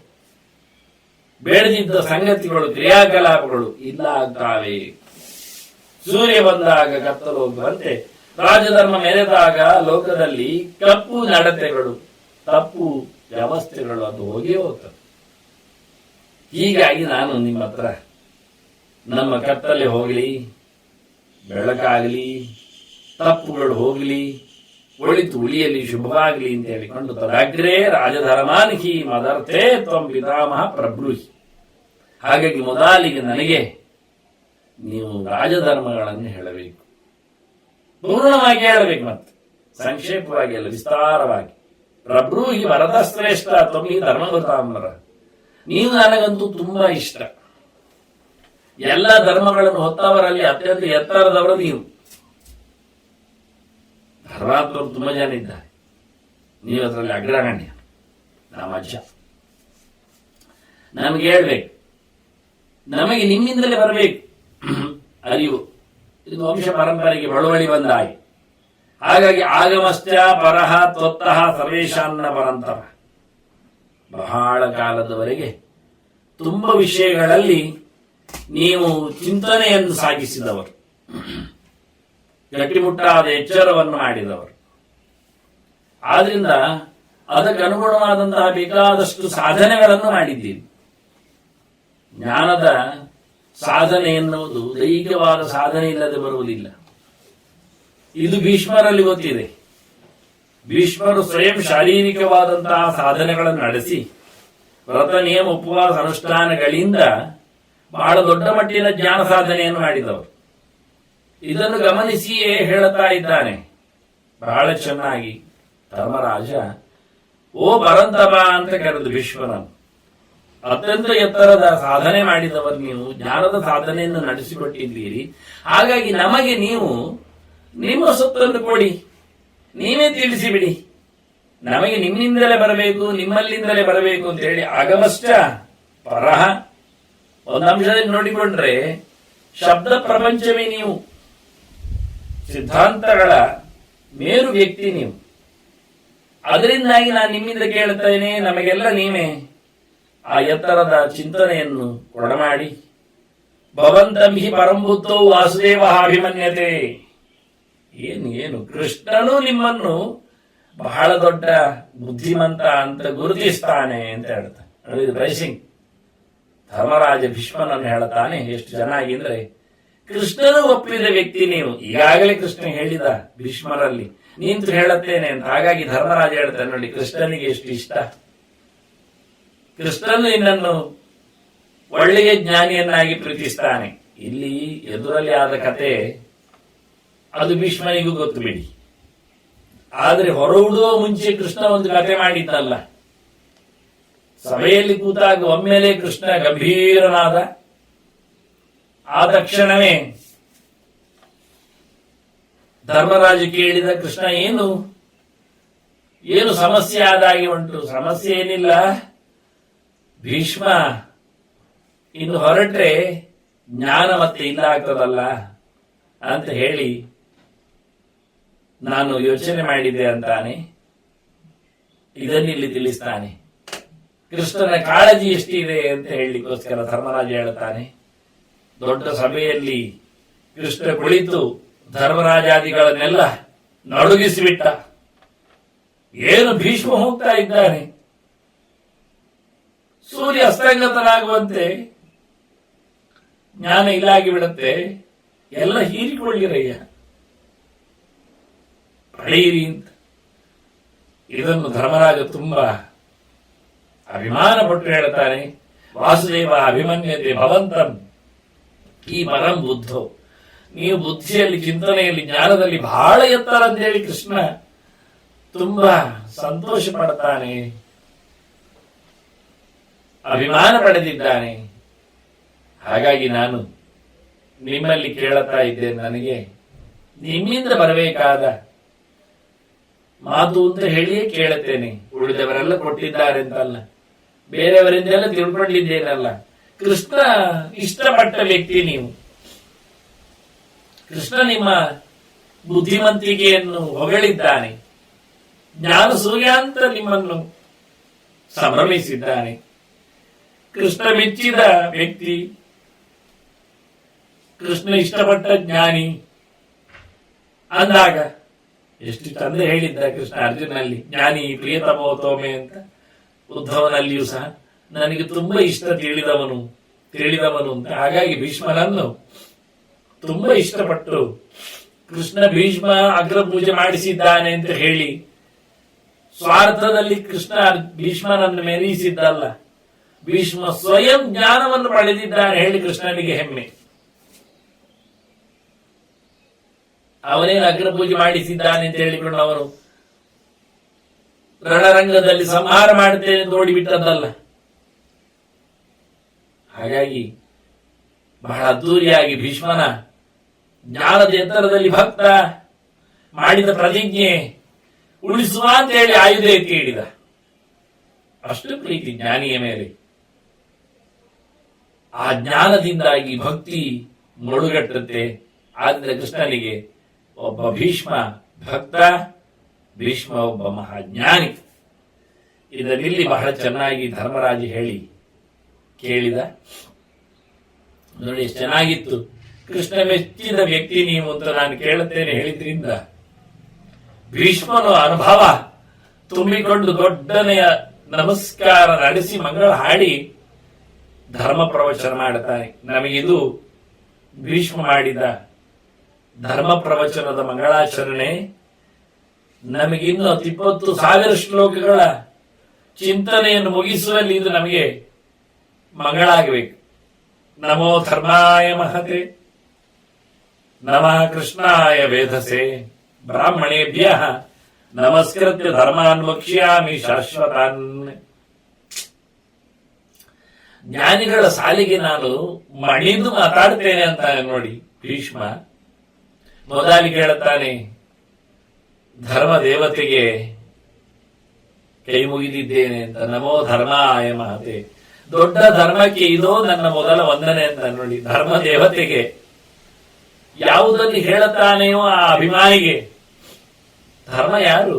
ಬೇಡದಿದ್ದ ಸಂಗತಿಗಳು, ಕ್ರಿಯಾಕಲಾಪಗಳು ಇಲ್ಲ ಆಗ್ತಾವೆ. ಸೂರ್ಯ ಬಂದಾಗ ಕತ್ತಲು ಹೋಗುವಂತೆ ರಾಜಧರ್ಮ ಮೆರೆದಾಗ ಲೋಕದಲ್ಲಿ ಕಪ್ಪು ನಡತೆಗಳು, ತಪ್ಪು ವ್ಯವಸ್ಥೆಗಳು ಅದು ಹೋಗಿಯೇ ಹೋಗ್ತದೆ. ಹೀಗಾಗಿ ನಾನು ನಿಮ್ಮ ಹತ್ರ ನಮ್ಮ ಕತ್ತಲೆ ಹೋಗಲಿ, ಬೆಳಕಾಗಲಿ, ತಪ್ಪುಗಳು ಹೋಗಲಿ, ಒಳಿತು ಉಳಿಯಲಿ, ಶುಭವಾಗಲಿ ಅಂತ ಹೇಳಿಕೊಂಡು ತದಾಗ್ರೇ ರಾಜಧರ್ಮಾನಿಹಿ ಮದರ್ಥೇ ತ್ವಂ ಪಿತಾಮಹ ಪ್ರಬ್ರೂಹಿ. ಹಾಗಾಗಿ ಮೊದಲಿಗೆ ನನಗೆ ನೀವು ರಾಜಧರ್ಮಗಳನ್ನು ಹೇಳಬೇಕು, ಪೂರ್ಣವಾಗಿ ಹೇಳಬೇಕು, ಮತ್ತೆ ಸಂಕ್ಷೇಪವಾಗಿ ಅಲ್ಲ, ವಿಸ್ತಾರವಾಗಿ. ಪ್ರಬ್ರೂಹಿ ಭರತಶ್ರೇಷ್ಠ ತ್ವಮಿ ಧರ್ಮವೃತಾಂಬರ. ನೀವು ನನಗಂತೂ ತುಂಬಾ ಇಷ್ಟ. ಎಲ್ಲ ಧರ್ಮಗಳನ್ನು ಹೊತ್ತವರಲ್ಲಿ ಅತ್ಯಂತ ಎತ್ತರದವರು ನೀವು. ಧರ್ಮಾತ್ಮರು ತುಂಬಾ ಜನ ಇದ್ದಾರೆ, ನೀವು ಅದರಲ್ಲಿ ಅಗ್ರಗಣ್ಯ. ನಮ್ಮ ಅಜ್ಜ ನಮಗೆ ಹೇಳ್ಬೇಕು, ನಮಗೆ ನಿಮ್ಮಿಂದಲೇ ಬರಬೇಕು ಅರಿವು. ಇದು ವಂಶ ಪರಂಪರೆಗೆ ಬಳುವಳಿ ಬಂದ ಹಾಗೆ. ಹಾಗಾಗಿ ಆಗಮಶ್ಚ ಪರಹ ತ್ವತ್ತಃ ಸರ್ವೇಶಾನ್ನ ಪರಂತಪ. ಬಹಳ ಕಾಲದವರೆಗೆ ತುಂಬ ವಿಷಯಗಳಲ್ಲಿ ನೀವು ಚಿಂತನೆಯನ್ನು ಸಾಗಿಸಿದವರು, ಗಟ್ಟಿಮುಟ್ಟಾದ ಎಚ್ಚರವನ್ನು ಮಾಡಿದವರು. ಆದ್ರಿಂದ ಅದಕ್ಕನುಗುಣವಾದಂತಹ ಬೇಕಾದಷ್ಟು ಸಾಧನೆಗಳನ್ನು ಮಾಡಿದ್ದೀರಿ. ಜ್ಞಾನದ ಸಾಧನೆ ಎನ್ನುವುದು ದೈಹಿಕವಾದ ಸಾಧನೆ ಇಲ್ಲದೆ ಬರುವುದಿಲ್ಲ. ಇದು ಭೀಷ್ಮರಲ್ಲಿ ಗೊತ್ತಿದೆ. ಭೀಷ್ಮರು ಸ್ವಯಂ ಶಾರೀರಿಕವಾದಂತಹ ಸಾಧನೆಗಳನ್ನು ನಡೆಸಿ ವ್ರತ ನಿಯಮ ಉಪವಾಸ ಅನುಷ್ಠಾನಗಳಿಂದ ಬಹಳ ದೊಡ್ಡ ಮಟ್ಟಿನ ಜ್ಞಾನ ಸಾಧನೆಯನ್ನು ಮಾಡಿದವರು. ಇದನ್ನು ಗಮನಿಸಿಯೇ ಹೇಳುತ್ತಾ ಇದ್ದಾನೆ ಬಹಳ ಚೆನ್ನಾಗಿ. ಧರ್ಮರಾಜ ಓ ಪರಂತಪ ಅಂತ ಕರೆದು ಭೀಷ್ಮರನ್ನು, ಅತ್ಯಂತ ಎತ್ತರದ ಸಾಧನೆ ಮಾಡಿದವರು ನೀವು, ಜ್ಞಾನದ ಸಾಧನೆಯನ್ನು ನಡೆಸಿಕೊಟ್ಟಿದ್ದೀರಿ. ಹಾಗಾಗಿ ನಮಗೆ ನೀವು ನಿಮ್ಮ ಸೊತ್ತನ್ನು ಕೊಡಿ, ನೀವೇ ತಿಳಿಸಿಬಿಡಿ. ನಮಗೆ ನಿಮ್ಮಿಂದಲೇ ಬರಬೇಕು, ನಿಮ್ಮಲ್ಲಿಂದಲೇ ಬರಬೇಕು ಅಂತ ಹೇಳಿ ಆಗಮಶ್ಚ ಪರಹ. ಒಂದು ಅಂಶದಲ್ಲಿ ನೋಡಿಕೊಂಡ್ರೆ ಶಬ್ದ ಪ್ರಪಂಚವೇ ನೀವು, ಸಿದ್ಧಾಂತಗಳ ಮೇರು ವ್ಯಕ್ತಿ ನೀವು. ಅದರಿಂದಾಗಿ ನಾನು ನಿಮ್ಮಿಂದ ಕೇಳುತ್ತೇನೆ, ನಮಗೆಲ್ಲ ನೀವೇ ಆ ಎತ್ತರದ ಚಿಂತನೆಯನ್ನು ಕೊಡಮಾಡಿ. ಭವಂತಂ ಹಿ ಪರಂಭೂತೋ ವಾಸುದೇವ ಅಭಿಮನ್ಯತೆ. ಏನು ಕೃಷ್ಣನು ನಿಮ್ಮನ್ನು ಬಹಳ ದೊಡ್ಡ ಬುದ್ಧಿಮಂತ ಅಂತ ಗುರುತಿಸ್ತಾನೆ ಅಂತ ಹೇಳ್ತಾನೆ. ಇದು ಪ್ರೈಸಿಂಗ್. ಧರ್ಮರಾಜ ಭೀಷ್ಮನನ್ನು ಹೇಳ್ತಾನೆ ಎಷ್ಟು ಚೆನ್ನಾಗಿ ಅಂದ್ರೆ, ಕೃಷ್ಣನು ಒಪ್ಪಿದ ವ್ಯಕ್ತಿ ನೀವು. ಈಗಾಗಲೇ ಕೃಷ್ಣ ಹೇಳಿದ ಭೀಷ್ಮರಲ್ಲಿ ನಿಂತು ಹೇಳುತ್ತೇನೆ ಅಂತ. ಹಾಗಾಗಿ ಧರ್ಮರಾಜ ಹೇಳ್ತಾನೆ ನೋಡಿ, ಕೃಷ್ಣನಿಗೆ ಎಷ್ಟು ಇಷ್ಟ. ಕೃಷ್ಣನು ನಿನ್ನನ್ನು ಒಳ್ಳೆಯ ಜ್ಞಾನಿಯನ್ನಾಗಿ ಪ್ರೀತಿಸ್ತಾನೆ. ಇಲ್ಲಿ ಎದುರಲ್ಲಿ ಆದ ಕತೆ ಅದು ಭೀಷ್ಮನಿಗೂ ಗೊತ್ತು ಬಿಡಿ. ಆದ್ರೆ ಹೊರಡುವ ಮುಂಚೆ ಕೃಷ್ಣ ಒಂದು ಕತೆ ಮಾಡಿದ್ದಲ್ಲ. ಸಭೆಯಲ್ಲಿ ಕೂತಾಗ ಒಮ್ಮೆಲೆ ಕೃಷ್ಣ ಗಂಭೀರನಾದ. ಆ ತಕ್ಷಣವೇ ಧರ್ಮರಾಜ ಕೇಳಿದ, ಕೃಷ್ಣ ಏನು ಸಮಸ್ಯೆ ಆದಾಗಿ ಉಂಟು? ಸಮಸ್ಯೆ ಏನಿಲ್ಲ, ಭೀಷ್ಮ ಇನ್ನು ಹೊರಟ್ರೆ ಜ್ಞಾನ ಮತ್ತೆ ಇಲ್ಲ ಆಗ್ತದಲ್ಲ ಅಂತ ಹೇಳಿ ನಾನು ಯೋಚನೆ ಮಾಡಿದೆ ಅಂತಾನೆ. ಇದನ್ನಿಲ್ಲಿ ತಿಳಿಸ್ತಾನೆ. ಕೃಷ್ಣನ ಕಾಳಜಿ ಎಷ್ಟಿದೆ ಅಂತ ಹೇಳಲಿಕ್ಕೋಸ್ಕರ ಧರ್ಮರಾಜ ಹೇಳ್ತಾನೆ. ದೊಡ್ಡ ಸಭೆಯಲ್ಲಿ ಕೃಷ್ಣ ಕುಳಿತು ಧರ್ಮರಾಜಾದಿಗಳನ್ನೆಲ್ಲ ನಡುಗಿಸಿಬಿಟ್ಟ. ಏನು ಭೀಷ್ಮ ಹೋಗ್ತಾ ಇದ್ದಾನೆ, ಸೂರ್ಯ ಅಸ್ತಂಗತನಾಗುವಂತೆ ಜ್ಞಾನ ಇಲ್ಲಾಗಿ ಬಿಡುತ್ತೆ, ಎಲ್ಲ ಹೀರಿಕೊಳ್ಳಿರಯ್ಯ, ಪಡೆಯಿರಿ ಅಂತ. ಇದನ್ನು ಧರ್ಮರಾಜ ತುಂಬಾ ಅಭಿಮಾನ ಪಟ್ಟು ಹೇಳ್ತಾನೆ. ವಾಸುದೇವ ಅಭಿಮನ್ಯತೆ ಭವಂತಂ ಈ ಪರಂ ಬುದ್ಧೋ, ನೀವು ಬುದ್ಧಿಯಲ್ಲಿ, ಚಿಂತನೆಯಲ್ಲಿ, ಜ್ಞಾನದಲ್ಲಿ ಬಹಳ ಎತ್ತರ ಅಂತ ಹೇಳಿ ಕೃಷ್ಣ ತುಂಬಾ ಸಂತೋಷ ಪಡ್ತಾನೆ, ಅಭಿಮಾನ ಪಡೆದಿದ್ದಾನೆ. ಹಾಗಾಗಿ ನಾನು ನಿಮ್ಮಲ್ಲಿ ಕೇಳುತ್ತಾ ಇದ್ದೇನೆ, ನನಗೆ ನಿಮ್ಮಿಂದ ಬರಬೇಕಾದ ಮಾತು ಅಂತ ಹೇಳಿಯೇ ಕೇಳುತ್ತೇನೆ. ಉಳಿದವರೆಲ್ಲ ಕೊಟ್ಟಿದ್ದಾರೆ ಅಂತಲ್ಲ, ಬೇರೆಯವರಿಂದೆಲ್ಲ ತಿಳ್ಕೊಂಡಿದ್ದೇನಲ್ಲ. ಕೃಷ್ಣ ಇಷ್ಟಪಟ್ಟ ವ್ಯಕ್ತಿ ನೀವು. ಕೃಷ್ಣ ನಿಮ್ಮ ಬುದ್ಧಿವಂತಿಕೆಯನ್ನು ಹೊಗಳಿದ್ದಾನೆ, ಜ್ಞಾನ ಸೂರ್ಯ ಅಂತ ನಿಮ್ಮನ್ನು ಸಂಭ್ರಮಿಸಿದ್ದಾನೆ. ಕೃಷ್ಣ ಮೆಚ್ಚಿದ ವ್ಯಕ್ತಿ, ಕೃಷ್ಣ ಇಷ್ಟಪಟ್ಟ ಜ್ಞಾನಿ ಅಂದಾಗ ಎಷ್ಟು ಚಂದ ಹೇಳಿದ್ದ ಕೃಷ್ಣ ಅರ್ಜುನಲ್ಲಿ, ಜ್ಞಾನಿ ಪ್ರಿಯತಮೋ ತೋಮೆ ಅಂತ. ಉದ್ಧವನಲ್ಲಿಯೂ ಸಹ ನನಗೆ ತುಂಬಾ ಇಷ್ಟ ತಿಳಿದವನು ಅಂತ. ಹಾಗಾಗಿ ಭೀಷ್ಮನನ್ನು ತುಂಬಾ ಇಷ್ಟಪಟ್ಟು ಕೃಷ್ಣ ಭೀಷ್ಮ ಅಗ್ರ ಪೂಜೆ ಮಾಡಿಸಿದ್ದಾನೆ ಅಂತ ಹೇಳಿ ಸ್ವಾರ್ಥದಲ್ಲಿ ಕೃಷ್ಣ ಭೀಷ್ಮನನ್ನು ಮೆರೆಯಿಸಿದ್ದಲ್ಲ, ಭೀಷ್ಮ ಸ್ವಯಂ ಜ್ಞಾನವನ್ನು ಪಡೆದಿದ್ದಾನೆ ಹೇಳಿ ಕೃಷ್ಣನಿಗೆ ಹೆಮ್ಮೆ. ಅವನೇನು ಅಗ್ರ ಪೂಜೆ ಮಾಡಿಸಿದ್ದಾನೆ ಅಂತ ಹೇಳಿಕೊಂಡು ಅವನು ರಣರಂಗದಲ್ಲಿ ಸಂಹಾರ ಮಾಡುತ್ತೇನೆ ಎಂದು ಓಡಿಬಿಟ್ಟದ್ದಲ್ಲ. ಹಾಗಾಗಿ ಬಹಳ ಅದ್ದೂರಿಯಾಗಿ ಭೀಷ್ಮನ ಜ್ಞಾನದ ಎತ್ತರದಲ್ಲಿ ಭಕ್ತ ಮಾಡಿದ ಪ್ರತಿಜ್ಞೆ ಉಳಿಸುವ ಅಂತ ಹೇಳಿ ಆಯುಧ ಎತ್ತಿ ಹಿಡಿದ. ಅಷ್ಟು ಪ್ರೀತಿ ಜ್ಞಾನಿಯ ಮೇಲೆ. ಆ ಜ್ಞಾನದಿಂದಾಗಿ ಭಕ್ತಿ ಮುಳುಗಟ್ಟುತ್ತೆ. ಆದ್ರೆ ಕೃಷ್ಣನಿಗೆ ಒಬ್ಬ ಭೀಷ್ಮ ಭಕ್ತ, ಭೀಷ್ಮ ಒಬ್ಬ ಮಹಾಜ್ಞಾನಿ. ಇದರಲ್ಲಿ ಬಹಳ ಚೆನ್ನಾಗಿ ಧರ್ಮರಾಜ ಹೇಳಿ ಕೇಳಿದ. ನೋಡಿ ಎಷ್ಟು ಚೆನ್ನಾಗಿತ್ತು. ಕೃಷ್ಣ ಮೆಚ್ಚಿದ ವ್ಯಕ್ತಿ ನೀವು ಅಂತ ನಾನು ಕೇಳುತ್ತೇನೆ ಹೇಳಿದ್ರಿಂದ ಭೀಷ್ಮನು ಅನುಭವ ತುಂಬಿಕೊಂಡು ದೊಡ್ಡನೆಯ ನಮಸ್ಕಾರ ನಡೆಸಿ ಮಂಗಳ ಹಾಡಿ ಧರ್ಮ ಪ್ರವಚನ ಮಾಡುತ್ತಾನೆ. ನಮಗಿದು ಭೀಷ್ಮ ಮಾಡಿದ ಧರ್ಮ ಪ್ರವಚನದ ಮಂಗಳಾಚರಣೆ. ನಮಗಿನ್ನು 20,000 ಶ್ಲೋಕಗಳ ಚಿಂತನೆಯನ್ನು ಮುಗಿಸುವಲ್ಲಿ ಇದು ನಮಗೆ ಮಂಗಳ ಆಗಬೇಕು. ನಮೋ ಧರ್ಮಾಯ ಮಹತೆ, ನಮಃ ಕೃಷ್ಣಾಯ ವೇಧಸೆ, ಬ್ರಾಹ್ಮಣೇಭ್ಯ ನಮಸ್ಕೃತ್ಯ ಧರ್ಮಾನ್ ವಕ್ಷ್ಯಾಮಿ ಶಾಶ್ವತಾನ್. ಜ್ಞಾನಿಗಳ ಸಾಲಿಗೆ ನಾನು ಮಣಿದು ಮಾತಾಡ್ತೇನೆ ಅಂತ ನೋಡಿ ಭೀಷ್ಮ. ಮೊದಲಿಗೆ ಹೇಳುತ್ತಾನೆ, ಧರ್ಮ ದೇವತೆಗೆ ಕೈ ಮುಗಿದಿದ್ದೇನೆ ಅಂತ. ನಮೋ ಧರ್ಮಾಯ ಮಹತೆ, ದೊಡ್ಡ ಧರ್ಮಕ್ಕೆ ಇದೋ ನನ್ನ ಮೊದಲ ವಂದನೆ ಅಂತ ನೋಡಿ. ಧರ್ಮ ದೇವತೆಗೆ ಯಾವುದಲ್ಲಿ ಹೇಳುತ್ತಾನೆಯೋ ಆ ಅಭಿಮಾನಿಗೆ. ಧರ್ಮ ಯಾರು?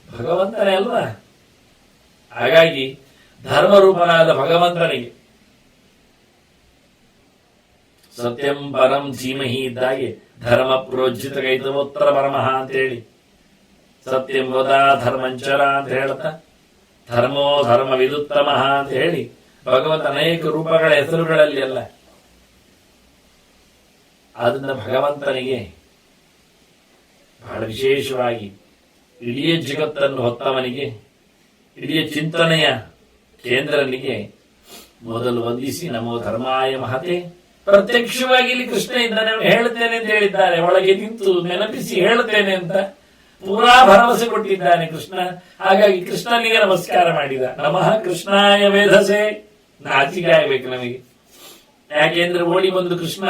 ಭಗವಂತನೇ ಅಲ್ವಾ? ಹಾಗಾಗಿ ಧರ್ಮರೂಪನಾದ ಭಗವಂತನಿಗೆ ಸತ್ಯಂ ಪರಂ ಧೀಮಹಿ ಇದ್ದಾಗೆ ಧರ್ಮ ಪ್ರೋಜ್ಜಿತ ಕೈತವೋತ್ತರ ಪರಮಃ ಅಂತ ಹೇಳಿ ಸತ್ಯಂ ವದ ಧರ್ಮಂಚರ ಅಂತ ಹೇಳ್ತಾ ಧರ್ಮೋ ಧರ್ಮ ವಿದುತ್ತಮ ಅಂತ ಹೇಳಿ ಭಗವಂತ ಅನೇಕ ರೂಪಗಳ ಹೆಸರುಗಳಲ್ಲಿ ಅಲ್ಲ. ಆದ್ದರಿಂದ ಭಗವಂತನಿಗೆ ಬಹಳ ವಿಶೇಷವಾಗಿ ಇಡೀ ಜಗತ್ತನ್ನು ಹೊತ್ತವನಿಗೆ, ಇಡೀ ಚಿಂತನೆಯ ಕೇಂದ್ರನಿಗೆ ಮೊದಲು ವಂದಿಸಿ ನಮೋ ಧರ್ಮಾಯ ಮಹತೆ. ಪ್ರತ್ಯಕ್ಷವಾಗಿ ಇಲ್ಲಿ ಕೃಷ್ಣ ಇದ್ದಾನೆ, ಹೇಳ್ತೇನೆ ಅಂತ ಹೇಳಿದ್ದಾರೆ. ಒಳಗೆ ನಿಂತು ನೆನಪಿಸಿ ಹೇಳ್ತೇನೆ ಅಂತ ಪೂರಾ ಭರವಸೆ ಕೊಟ್ಟಿದ್ದಾನೆ ಕೃಷ್ಣ. ಹಾಗಾಗಿ ಕೃಷ್ಣನಿಗೆ ನಮಸ್ಕಾರ ಮಾಡಿದ. ನಮಃ ಕೃಷ್ಣಾಯ ವೇಧಸೆ. ನಾಚಿಕೆ ಆಗ್ಬೇಕು ನಮಗೆ. ಯಾಕೆಂದ್ರೆ ಓಡಿ ಬಂದು ಕೃಷ್ಣ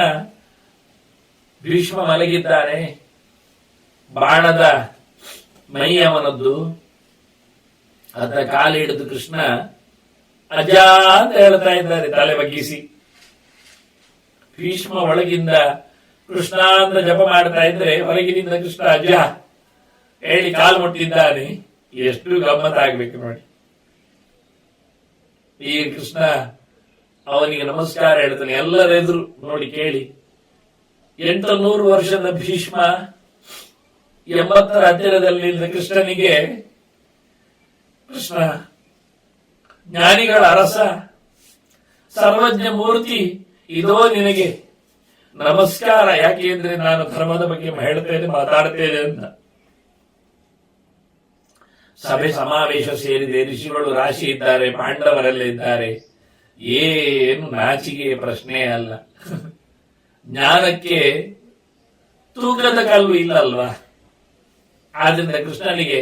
ಭೀಷ್ಮ ಮಲಗಿದ್ದಾನೆ, ಬಾಣದ ಮೈ ಅವನದ್ದು. ಅದರ ಕಾಲು ಹಿಡಿದು ಕೃಷ್ಣ ಅಜ್ಜ ಅಂತ ಹೇಳ್ತಾ ಇದ್ದಾರೆ ತಲೆ ಬಗ್ಗಿಸಿ. ಭೀಷ್ಮ ಒಳಗಿಂದ ಕೃಷ್ಣ ಅಂತ ಜಪ ಮಾಡ್ತಾ ಇದ್ರೆ ಹೊರಗಿನಿಂದ ಕೃಷ್ಣ ಅಜ್ಜ ಹೇಳಿ ಕಾಲು ಮುಟ್ಟಿದ್ದಾನೆ. ಎಷ್ಟು ಗಮ್ಮತ್ತಾಗ್ಬೇಕು ನೋಡಿ. ಈ ಕೃಷ್ಣ ಅವನಿಗೆ ನಮಸ್ಕಾರ ಹೇಳ್ತಾನೆ. ಎಲ್ಲರೆದುರು ನೋಡಿ ಕೇಳಿ. 800 ವರ್ಷದ ಭೀಷ್ಮ 80ರ ಹತ್ತಿರದಲ್ಲಿ ಕೃಷ್ಣನಿಗೆ ಕೃಷ್ಣ ಜ್ಞಾನಿಗಳ ಅರಸ, ಸರ್ವಜ್ಞ ಮೂರ್ತಿ, ಇದೋ ನಿನಗೆ ನಮಸ್ಕಾರ. ಯಾಕೆಂದ್ರೆ ನಾನು ಧರ್ಮದ ಬಗ್ಗೆ ಹೇಳ್ತೇನೆ, ಮಾತಾಡ್ತೇನೆ ಅಂತ. ಸಭೆ ಸಮಾವೇಶ ಸೇರಿದೆ, ಋಷಿಗಳು ರಾಶಿ ಇದ್ದಾರೆ, ಪಾಂಡವರೆಲ್ಲ ಇದ್ದಾರೆ. ಏನು ನಾಚಿಕೆಯ ಪ್ರಶ್ನೆ ಅಲ್ಲ. ಜ್ಞಾನಕ್ಕೆ ತೂಕದ ಕಲ್ಲು ಇಲ್ಲಲ್ವಾ? ಆದ್ರಿಂದ ಕೃಷ್ಣನಿಗೆ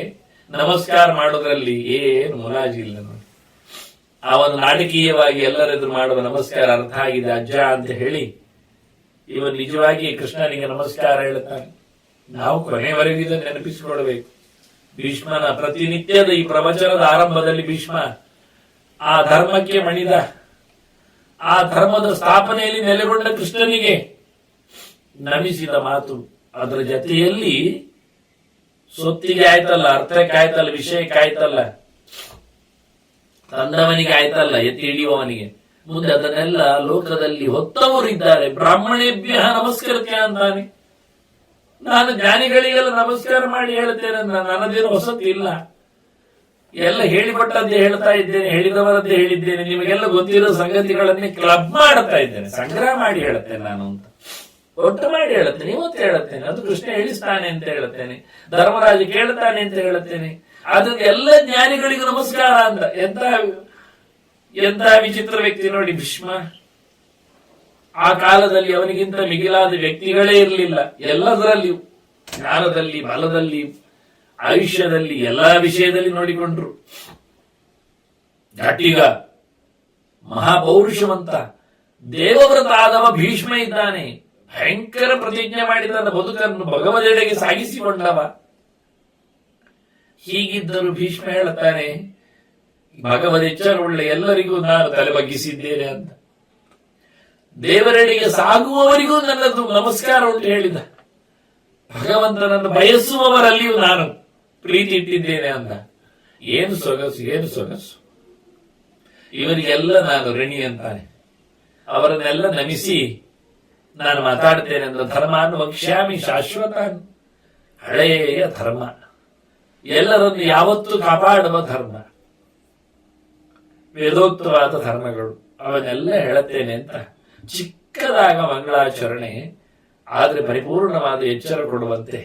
ನಮಸ್ಕಾರ ಮಾಡೋದ್ರಲ್ಲಿ ಏನು ಮುಲಾಜಿಲ್ಲ ನೋಡಿ. ಅವನು ನಾಟಕೀಯವಾಗಿ ಎಲ್ಲರೆದುರು ಮಾಡುವ ನಮಸ್ಕಾರ ಅರ್ಥ ಆಗಿದೆ ಅಜ್ಜ ಅಂತ ಹೇಳಿ ಇವನು ನಿಜವಾಗಿ ಕೃಷ್ಣನಿಗೆ ನಮಸ್ಕಾರ ಹೇಳ್ತಾನೆ. ನಾವು ಕೊನೆಯವರೆಗೂ ಇದನ್ನು ನೆನಪಿಸಿಕೊಳ್ಳಬೇಕು. ಭೀಷ್ಮನ ಪ್ರತಿನಿತ್ಯದ ಈ ಪ್ರವಚನದ ಆರಂಭದಲ್ಲಿ ಭೀಷ್ಮ ಆ ಧರ್ಮಕ್ಕೆ ಮಣಿದ, ಆ ಧರ್ಮದ ಸ್ಥಾಪನೆಯಲ್ಲಿ ನೆಲೆಗೊಂಡ ಕೃಷ್ಣನಿಗೆ ನಮಿಸಿದ ಮಾತು. ಅದರ ಜೊತೆಯಲ್ಲಿ ಸೊತ್ತಿಗೆ ಆಯ್ತಲ್ಲ, ಅರ್ಥಕ್ಕೆ ಆಯ್ತಲ್ಲ, ವಿಷಯಕ್ಕೆ ಆಯ್ತಲ್ಲ, ತಂದವನಿಗೆ ಆಯ್ತಲ್ಲ, ಎತ್ತಿ ಹಿಡಿಯುವವನಿಗೆ. ಮುಂದೆ ಅದನ್ನೆಲ್ಲ ಲೋಕದಲ್ಲಿ ಹೊತ್ತವರು ಇದ್ದಾರೆ. ಬ್ರಾಹ್ಮಣೇಭ್ಯ ನಮಸ್ಕೃತ್ಯ ಅಂತಾನೆ. ನಾನು ಜ್ಞಾನಿಗಳಿಗೆಲ್ಲ ನಮಸ್ಕಾರ ಮಾಡಿ ಹೇಳ್ತೇನೆ, ನನ್ನದೇನು ಹೊಸತಿಲ್ಲ. ಎಲ್ಲ ಹೇಳಿಕೊಟ್ಟದ್ದೇ ಹೇಳ್ತಾ ಇದ್ದೇನೆ, ಹೇಳಿದವರದ್ದೇ ಹೇಳಿದ್ದೇನೆ. ನಿಮಗೆಲ್ಲ ಗೊತ್ತಿರೋ ಸಂಗತಿಗಳನ್ನೇ ಕ್ಲಬ್ ಮಾಡ್ತಾ ಇದ್ದೇನೆ, ಸಂಗ್ರಹ ಮಾಡಿ ಹೇಳುತ್ತೇನೆ ನಾನು ಅಂತ. ಒಟ್ಟು ಮಾಡಿ ಹೇಳುತ್ತೇನೆ, ಇವತ್ತು ಹೇಳುತ್ತೇನೆ. ಅದು ಕೃಷ್ಣ ಹೇಳಿಸ್ತಾನೆ ಅಂತ ಹೇಳುತ್ತೇನೆ, ಧರ್ಮರಾಜ ಕೇಳ್ತಾನೆ ಅಂತ ಹೇಳುತ್ತೇನೆ. ಅದಕ್ಕೆ ಎಲ್ಲ ಜ್ಞಾನಿಗಳಿಗೂ ನಮಸ್ಕಾರ ಅಂತ. ಎಂತ ವಿಚಿತ್ರ ವ್ಯಕ್ತಿ ನೋಡಿ ಭೀಷ್ಮ. ಆ ಕಾಲದಲ್ಲಿ ಅವನಿಗಿಂತ ಮಿಗಿಲಾದ ವ್ಯಕ್ತಿಗಳೇ ಇರಲಿಲ್ಲ. ಎಲ್ಲದರಲ್ಲಿಯೂ, ಜ್ಞಾನದಲ್ಲಿ, ಬಲದಲ್ಲಿ, ಆಯುಷ್ಯದಲ್ಲಿ, ಎಲ್ಲಾ ವಿಷಯದಲ್ಲಿ ನೋಡಿಕೊಂಡ್ರು. ಘಟಿಗ, ಮಹಾಪೌರುಷವಂತ, ದೇವವ್ರತ ಆದವ ಭೀಷ್ಮ ಇದ್ದಾನೆ. ಭಯಂಕರ ಪ್ರತಿಜ್ಞೆ ಮಾಡಿ ತನ್ನ ಬದುಕನ್ನು ಭಗವದೆಡೆಗೆ ಸಾಗಿಸಿಕೊಂಡವ. ಹೀಗಿದ್ದರೂ ಭೀಷ್ಮ ಹೇಳುತ್ತಾನೆ, ಭಗವದ್ ಎಚ್ಚರವುಳ್ಳ ಎಲ್ಲರಿಗೂ ನಾನು ತಲೆ ಬಗ್ಗಿಸಿದ್ದೇನೆ ಅಂತ. ದೇವರೆಡೆಗೆ ಸಾಗುವವರಿಗೂ ನನ್ನದು ನಮಸ್ಕಾರ ಉಂಟು ಹೇಳಿದ. ಭಗವಂತನನ್ನು ಬಯಸುವವರಲ್ಲಿಯೂ ನಾನು ಪ್ರೀತಿ ಇಟ್ಟಿದ್ದೇನೆ ಅಂತ. ಏನು ಸೊಗಸು, ಏನು ಸೊಗಸು. ಇವರಿಗೆಲ್ಲ ನಾನು ಋಣಿ ಅಂತಾನೆ. ಅವರನ್ನೆಲ್ಲ ನಮಿಸಿ ನಾನು ಮಾತಾಡ್ತೇನೆ ಅಂತ. ಧರ್ಮಾನು ವಕ್ಷ್ಯಾಮಿ ಶಾಶ್ವತ, ಹಳೆಯ ಧರ್ಮ, ಎಲ್ಲರನ್ನು ಯಾವತ್ತೂ ಕಾಪಾಡುವ ಧರ್ಮ, ವೇದೋಕ್ತವಾದ ಧರ್ಮಗಳು, ಅವನ್ನೆಲ್ಲ ಹೇಳುತ್ತೇನೆ ಅಂತ. ಚಿಕ್ಕದಾಗ ಮಂಗಳಾಚರಣೆ, ಆದ್ರೆ ಪರಿಪೂರ್ಣವಾದ ಎಚ್ಚರ ಕೊಡುವಂತೆ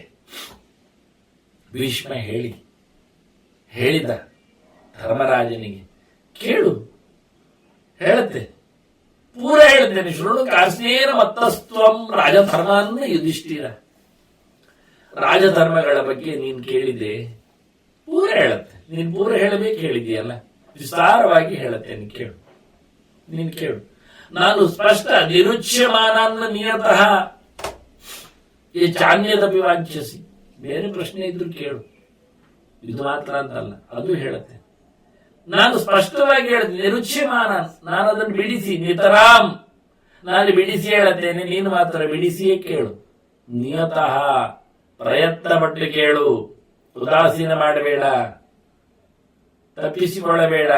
ಭೀಷ್ಮ ಹೇಳಿದ ಧರ್ಮರಾಜನಿಗೆ, ಕೇಳು, ಹೇಳುತ್ತೆ, ಪೂರ ಹೇಳ್ತೇನೆ. ಶೃಣು ಕಾರ್ಸ್ನೇನ ಮತ್ತಸ್ತ್ವಂ ರಾಜಧರ್ಮಾನ್ನ ಯುಧಿಷ್ಠಿರ. ರಾಜಧರ್ಮಗಳ ಬಗ್ಗೆ ನೀನು ಕೇಳಿದೆ, ಪೂರ ಹೇಳುತ್ತೆ. ನೀನು ಪೂರ ಹೇಳಬೇಕು ಹೇಳಿದೆಯಲ್ಲ, ವಿಸ್ತಾರವಾಗಿ ಹೇಳುತ್ತೇನೆ, ಕೇಳು, ನೀನು ಕೇಳು. ನಾನು ಸ್ಪಷ್ಟ ನಿರುಚ್ಯಮಾನನ್ನ ನಿಯತಃ ಈ ಚಾನ್ಯದಪಿ ವಾಂಛಸಿ. ಬೇರೆ ಪ್ರಶ್ನೆ ಇದ್ರು ಕೇಳು, ಇದು ಮಾತ್ರ ಅಂತಲ್ಲ, ಅದು ಹೇಳುತ್ತೆ. ನಾನು ಸ್ಪಷ್ಟವಾಗಿ ಹೇಳ್ತೇನೆ, ನಿರುಚ್ಯಮಾನ, ನಾನು ಅದನ್ನು ಬಿಡಿಸಿ, ನಿತರಾಮ್, ನಾನು ಬಿಡಿಸಿ ಹೇಳುತ್ತೇನೆ, ನೀನು ಮಾತ್ರ ಬಿಡಿಸಿಯೇ ಕೇಳು. ನಿಯತಃ, ಪ್ರಯತ್ನ ಪಟ್ಟು ಕೇಳು, ಉದಾಸೀನ ಮಾಡಬೇಡ, ತಪ್ಪಿಸಿಕೊಳ್ಳಬೇಡ,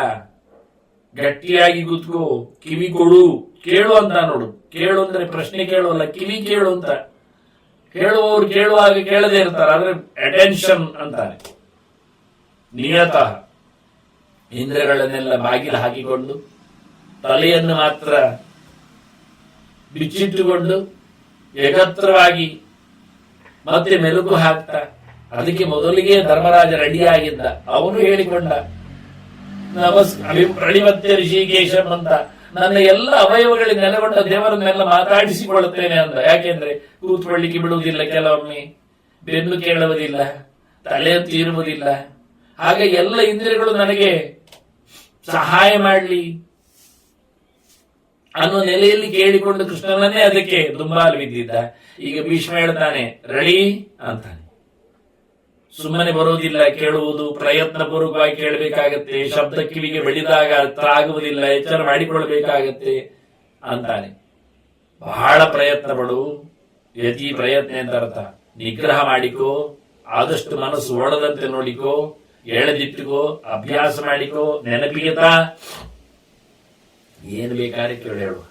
ಗಟ್ಟಿಯಾಗಿ ಕೂತ್ಕೋ, ಕಿವಿ ಕೊಡು, ಕೇಳು ಅಂತ ನೋಡು. ಕೇಳು ಅಂದ್ರೆ ಪ್ರಶ್ನೆ ಕೇಳುವಲ್ಲ, ಕಿವಿ ಕೇಳು ಅಂತ. ಕೇಳುವವರು ಕೇಳುವಾಗ ಕೇಳದೇ ಇರ್ತಾರೆ, ಆದ್ರೆ ಅಟೆನ್ಷನ್ ಅಂತಾನೆ. ನಿಯತಃ, ಇಂದ್ರಿಯಗಳನ್ನೆಲ್ಲ ಬಾಗಿಲು ಹಾಕಿಕೊಂಡು ತಲೆಯನ್ನು ಮಾತ್ರ ಬಿಚ್ಚಿಟ್ಟುಕೊಂಡು ಏಕತ್ರವಾಗಿ ಮತ್ತೆ ಮೆಲುಕು ಹಾಕ್ತಾ. ಅದಕ್ಕೆ ಮೊದಲಿಗೆ ಧರ್ಮರಾಜ ರೆಡಿಯಾಗಿದ್ದ. ಅವನು ಹೇಳಿಕೊಂಡ, ಪ್ರಣಿಮತ್ಯ ಋಷಿಕೇಶಂ ಅಂತ, ನನ್ನ ಎಲ್ಲ ಅವಯವಗಳಿಗೆ ನೆಲೆಗೊಂಡ ದೇವರನ್ನೆಲ್ಲ ಮಾತಾಡಿಸಿಕೊಳ್ಳುತ್ತೇನೆ ಅಂದ. ಯಾಕೆಂದ್ರೆ ಕೂತ್ಕೊಳ್ಳಿಕ್ಕೆ ಬಿಡುವುದಿಲ್ಲ, ಕೆಲವೊಮ್ಮೆ ಬೆನ್ನು ಕೇಳುವುದಿಲ್ಲ, ತಲೆ ತೀರುವುದಿಲ್ಲ. ಹಾಗೆ ಎಲ್ಲ ಇಂದ್ರಿಯಗಳು ನನಗೆ ಸಹಾಯ ಮಾಡಲಿ ಅನ್ನೋ ನೆಲೆಯಲ್ಲಿ ಕೇಳಿಕೊಂಡು ಕೃಷ್ಣನನ್ನೇ ಅದಕ್ಕೆ ದುಂಬಾಲು ಬಿದ್ದಿದ್ದ. ಈಗ ಭೀಷ್ಮ ಹೇಳ್ತಾನೆ, ರೆಡಿ ಅಂತಾನೆ. ಸುಮ್ಮನೆ ಬರೋದಿಲ್ಲ ಕೇಳುವುದು, ಪ್ರಯತ್ನ ಪೂರ್ವಕವಾಗಿ ಕೇಳಬೇಕಾಗತ್ತೆ. ಶಬ್ದ ಕಿವಿಗೆ ಬೆಳೆದಾಗ ಅರ್ಥ ಆಗುವುದಿಲ್ಲ, ಎಚ್ಚರ ಮಾಡಿಕೊಳ್ಳಬೇಕಾಗತ್ತೆ ಅಂತಾನೆ. ಬಹಳ ಪ್ರಯತ್ನ ಪಡು, ಯತಿ ಪ್ರಯತ್ನ ಅಂತ ಅರ್ಥ. ನಿಗ್ರಹ ಮಾಡಿಕೋ, ಆದಷ್ಟು ಮನಸ್ಸು ಓಡದಂತೆ ನೋಡಿಕೋ, ಎಳೆದಿಟ್ಟುಕೋ, ಅಭ್ಯಾಸ ಮಾಡಿಕೋ, ನೆನಪಿಗೆ ತಾ. ಏನು ಬೇಕಾದ್ರೆ ಕೇಳಿ ಹೇಳುವ.